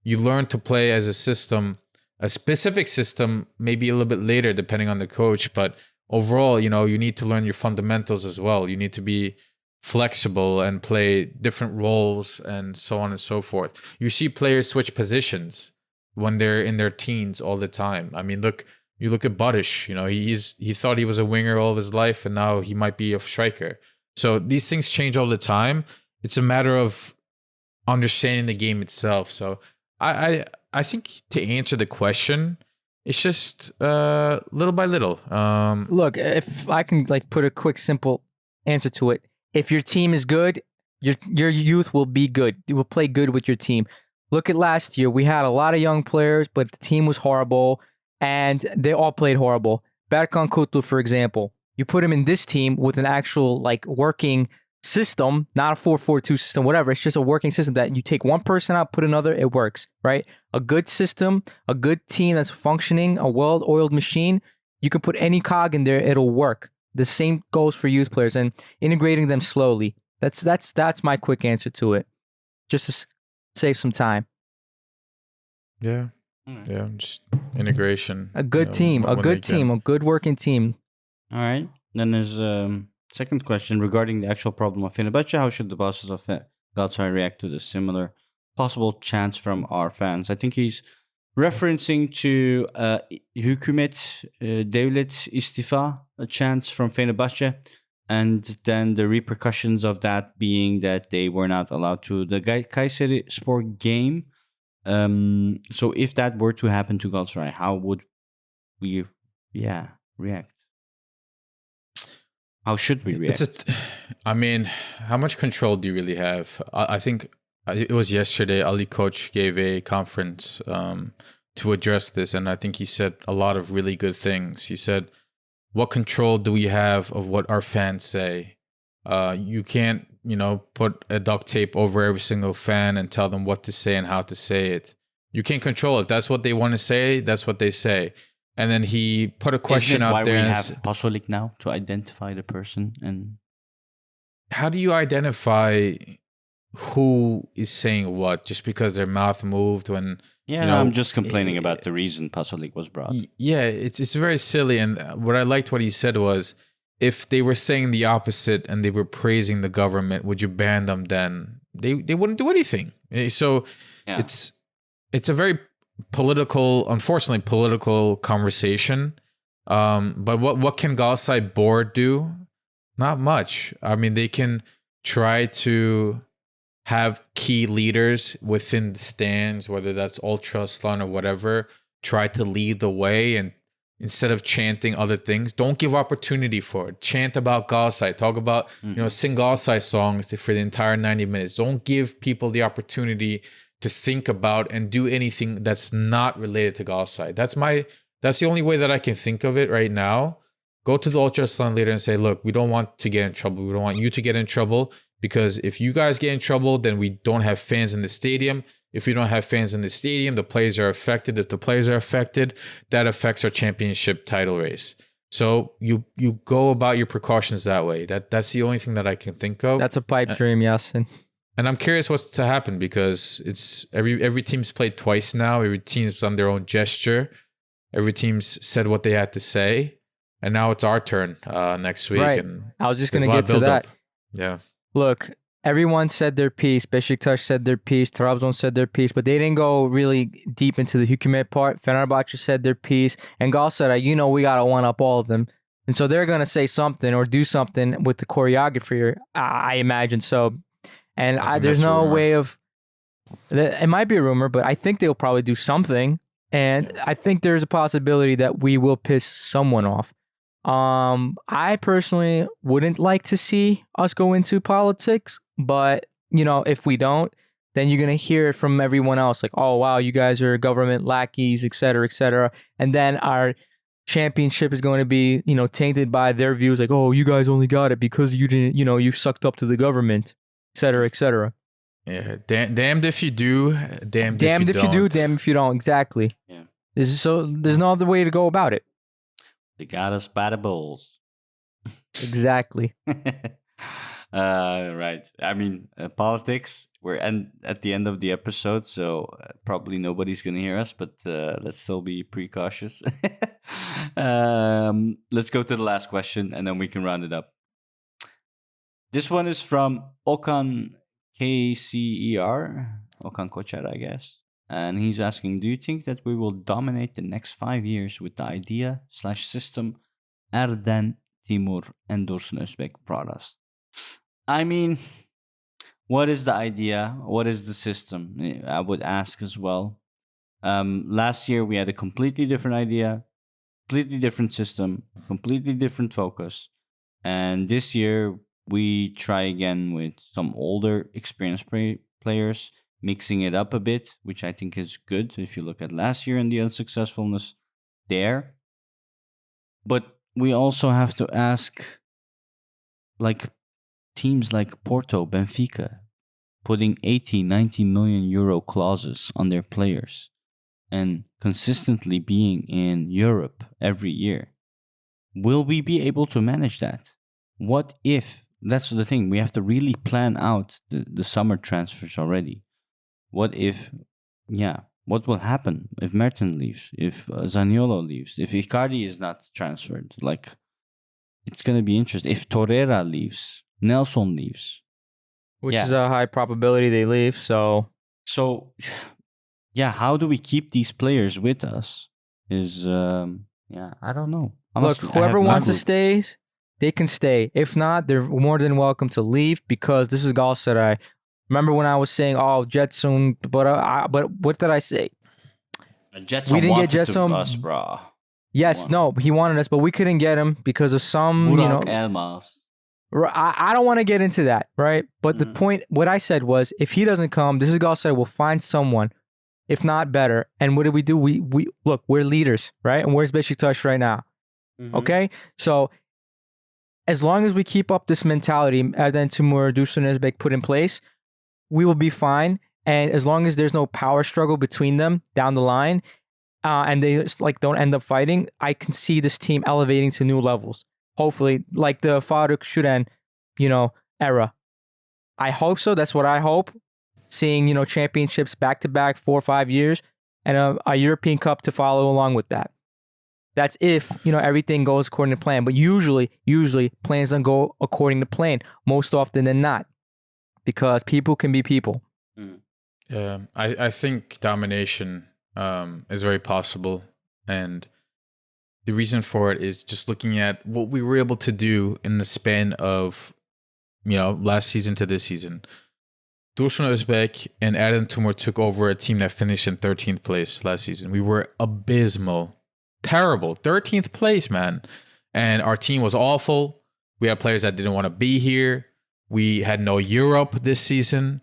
You learn to play as a system, a specific system, maybe a little bit later, depending on the coach. But overall, you need to learn your fundamentals as well. You need to be flexible and play different roles and so on and so forth. You see players switch positions when they're in their teens all the time. I mean, you look at Badish, he thought he was a winger all of his life and now he might be a striker. So these things change all the time. It's a matter of understanding the game itself. So I think to answer the question, it's just little by little. Look, if I can put a quick, simple answer to it. If your team is good, your youth will be good. You will play good with your team. Look at last year. We had a lot of young players, but the team was horrible, and they all played horrible. Berkan Kutlu, for example. You put him in this team with an actual working system, not a 4-4-2 system, whatever. It's just a working system that you take one person out, put another, it works, right? A good system, a good team that's functioning, a well-oiled machine, you can put any cog in there, it'll work. The same goes for youth players and integrating them slowly. That's my quick answer to it. Just to save some time. Yeah. Yeah, just integration. A good team, a good working team. All right. Then there's second question regarding the actual problem of Fenerbahce. How should the bosses of Galatasaray react to the similar possible chants from our fans? I think he's referencing to hükümet, devlet istifa, chants from Fenerbahce, and then the repercussions of that being that they were not allowed to the Kayserispor game. So if that were to happen to Galatasaray, how would we react? How should we react? I mean, how much control do you really have? I think it was yesterday, Ali Koç gave a conference to address this, and I think he said a lot of really good things. He said, what control do we have of what our fans say? You can't, put a duct tape over every single fan and tell them what to say and how to say it. You can't control it. If that's what they want to say, that's what they say. And then he put a question out there. Why we have Pasolik now to identify the person? And how do you identify who is saying what just because their mouth moved when? I'm just complaining about the reason Pasolik was brought. Yeah, it's very silly. And what I liked what he said was, if they were saying the opposite and they were praising the government, would you ban them then? They wouldn't do anything. So it's a very unfortunately political conversation. But what can Galatasaray board do? Not much. I mean, they can try to have key leaders within the stands, whether that's Ultra, Slan, or whatever, try to lead the way, and instead of chanting other things, don't give opportunity for it. Chant about Galatasaray. Talk about, sing Galatasaray songs for the entire 90 minutes. Don't give people the opportunity to think about and do anything that's not related to Galatasaray. That's the only way that I can think of it right now. Go to the Ultra Slan leader and say, look, we don't want to get in trouble. We don't want you to get in trouble, because if you guys get in trouble, then we don't have fans in the stadium. If we don't have fans in the stadium, the players are affected. If the players are affected, that affects our championship title race. So you go about your precautions that way. That's the only thing that I can think of. That's a pipe dream, Yasin. And I'm curious what's to happen, because it's every team's played twice now. Every team's done their own gesture. Every team's said what they had to say. And now it's our turn next week. Right. And I was just there's going a to lot get of to that. build-up. Yeah. Look, everyone said their piece. Beşiktaş said their piece. Trabzon said their piece, but they didn't go really deep into the hükümet part. Fenerbahçe said their piece. And Galatasaray, we got to one-up all of them. And so they're going to say something or do something with the choreography, I imagine so. And there's no way of... It might be a rumor, but I think they'll probably do something. And I think there's a possibility that we will piss someone off. I personally wouldn't like to see us go into politics, but if we don't, then you're gonna hear it from everyone else, like, oh wow, you guys are government lackeys, etc., and then our championship is going to be, tainted by their views, like, oh, you guys only got it because you didn't, you sucked up to the government, etc. Yeah, damned if you do, damned if you do, damned if you don't. Exactly. Yeah. There's no other way to go about it. They got us by the balls. Exactly. Right. I mean, politics. We're at the end of the episode, so probably nobody's gonna hear us. But let's still be precautious. Let's go to the last question, and then we can round it up. This one is from Okan KCER, Okan Koçer, I guess. And he's asking, do you think that we will dominate the next 5 years with the idea/system Erden, Timur, and Dursun Özbek brought us? I mean, what is the idea? What is the system? I would ask as well. Last year, we had a completely different idea, completely different system, completely different focus. And this year, we try again with some older, experienced players, mixing it up a bit, which I think is good if you look at last year and the unsuccessfulness there. But we also have to ask, like, teams like Porto, Benfica, putting 80, 90 million euro clauses on their players and consistently being in Europe every year. Will we be able to manage that? What if? That's the thing. We have to really plan out the summer transfers already. What if, what will happen if Mertens leaves, if Zaniolo leaves, if Icardi is not transferred? Like, it's going to be interesting. If Torreira leaves, Nelson leaves. Which is a high probability they leave, so, how do we keep these players with us? I don't know. Honestly, look, whoever wants to stay, they can stay. If not, they're more than welcome to leave, because this is Galatasaray. Remember when I was saying, oh, Jetson, but what did I say? Jetson we didn't get Jetson. Us, bro. Yes, he wanted us, but we couldn't get him because of some, Burak Elmas. I don't want to get into that, right? But the point, what I said was, if he doesn't come, this is Galatasaray, we'll find someone, if not better. And what do? We look, we're leaders, right? And where's Beşiktaş right now? Mm-hmm. Okay? So, as long as we keep up this mentality, Erden Timur, Dursun Özbek put in place, we will be fine. And as long as there's no power struggle between them down the line, and they just, don't end up fighting, I can see this team elevating to new levels. Hopefully, like the Faruk Şüren, era. I hope so. That's what I hope. Seeing, championships back-to-back 4 or 5 years, and a European Cup to follow along with that. That's if, everything goes according to plan. But usually plans don't go according to plan, most often than not, because people can be people. I think domination is very possible. And the reason for it is just looking at what we were able to do in the span of, last season to this season. Dursun Özbek and Erden Timur took over a team that finished in 13th place last season. We were abysmal. Terrible. 13th place, man. And our team was awful. We had players that didn't want to be here. We had no Europe this season.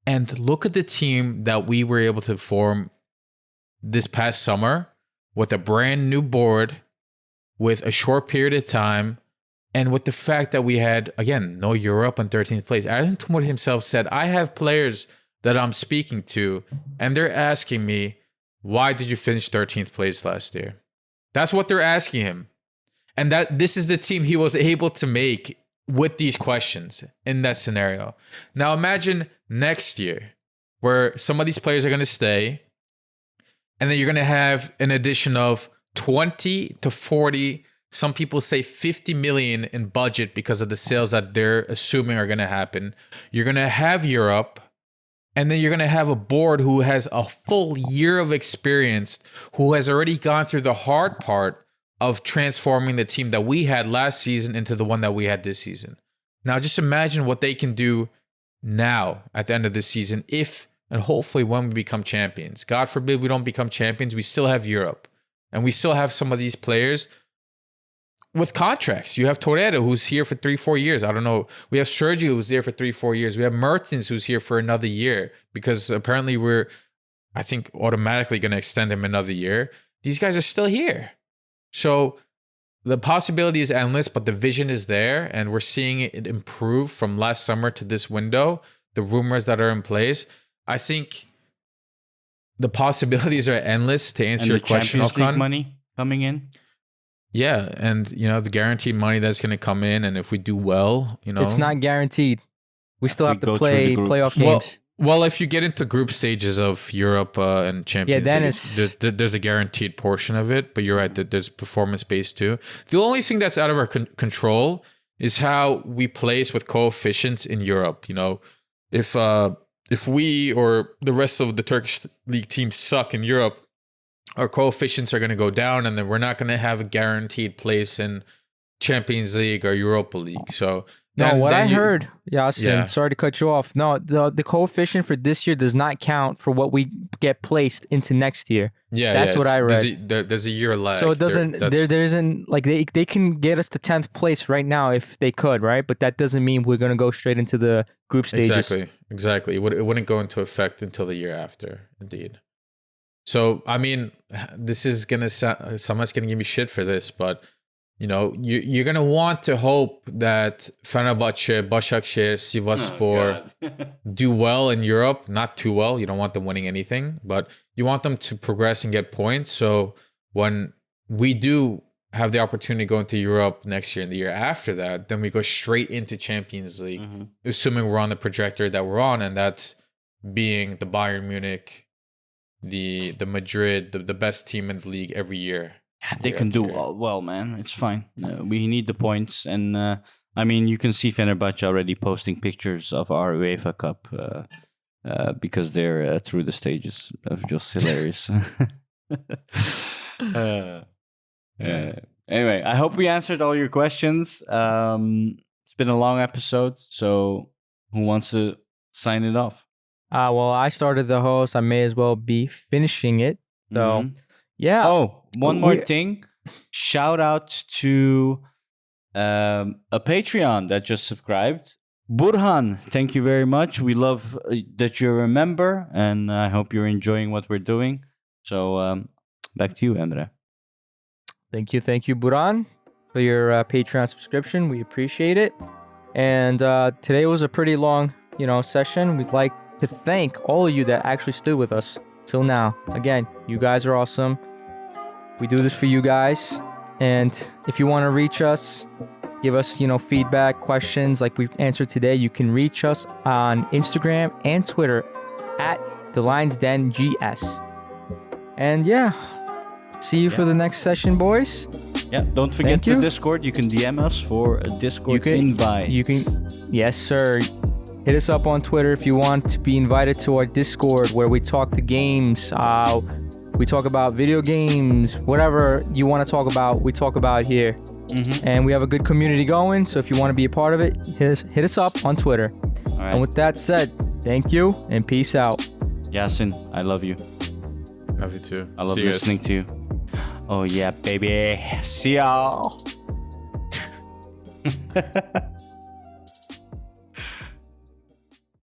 And look at the team that we were able to form this past summer with a brand new board, with a short period of time, and with the fact that we had, again, no Europe and 13th place. Erden Timur himself said, I have players that I'm speaking to, and they're asking me, why did you finish 13th place last year? That's what they're asking him. And that this is the team he was able to make with these questions in that scenario. Now imagine next year where some of these players are going to stay, and then you're going to have an addition of 20 to 40 Some people say 50 million in budget because of the sales that they're assuming are going to happen. You're going to have Europe, and then you're going to have a board who has a full year of experience, who has already gone through the hard part of transforming the team that we had last season into the one that we had this season. Now, just imagine what they can do now at the end of this season if, and hopefully when we become champions. God forbid we don't become champions, we still have Europe. And we still have some of these players with contracts. You have Torreira, who's here for 3-4 years. I don't know. We have Sergio, who's there for 3-4 years. We have Mertens, who's here for another year, because apparently we're, I think, automatically going to extend him another year. These guys are still here. So the possibility is endless, but the vision is there, and we're seeing it improve from last summer to this window. The rumors that are in place, I think the possibilities are endless. To answer your question, Champions League money coming in. Yeah, and the guaranteed money that's going to come in, and if we do well, it's not guaranteed. We still have to go play through the playoff groups. games. Well, if you get into group stages of Europe and Champions then League, there's a guaranteed portion of it. But you're right, that there's performance based too. The only thing that's out of our control is how we place with coefficients in Europe. If we or the rest of the Turkish league teams suck in Europe, our coefficients are going to go down, and then we're not going to have a guaranteed place in Champions League or Europa League. So I heard, Yasin, Yeah. sorry to cut you off. No, the coefficient for this year does not count for what we get placed into next year. That's what I read. There's a year lag. So it doesn't. There isn't like they can get us to 10th place right now if they could, right? But that doesn't mean we're gonna go straight into the group stages. Exactly. It wouldn't go into effect until the year after. Indeed. So I mean, this is gonna sound. Someone's gonna give me shit for this, but you're gonna want to hope that Fenerbahce, Başakşehir, Sivasspor do well in Europe. Not too well. You don't want them winning anything, but you want them to progress and get points. So when we do have the opportunity to go into Europe next year and the year after that, then we go straight into Champions League, assuming we're on the trajectory that we're on, and that's being the Bayern Munich, the Madrid, the best team in the league every year. They can do well, man. It's fine. We need the points. And I mean, you can see Fenerbahce already posting pictures of our UEFA Cup because they're through the stages. That's just hilarious. Anyway, I hope we answered all your questions. It's been a long episode. So who wants to sign it off? Well, I started the host. I may as well be finishing it. So, yeah. Oh, one more thing. Shout out to a Patreon that just subscribed. Burhan, thank you very much. We love that you're a member, and I hope you're enjoying what we're doing. So, back to you, Emre. Thank you, Burhan, for your Patreon subscription. We appreciate it. And today was a pretty long, session. We'd like to thank all of you that actually stood with us till now. Again, you guys are awesome. We do this for you guys. And if you want to reach us, give us, feedback, questions like we answered today, you can reach us on Instagram and Twitter at TheLionsDenGS. And yeah, see you for the next session, boys. Yeah, don't forget the Discord. You can DM us for a Discord invite. Yes, sir. Hit us up on Twitter if you want to be invited to our Discord where we talk the games. We talk about video games, whatever you want to talk about, we talk about here. And we have a good community going. So if you want to be a part of it, hit us up on Twitter. All right. And with that said, thank you and peace out. Yasin, I love you. Love you too. I love listening to you. Oh yeah, baby. See y'all.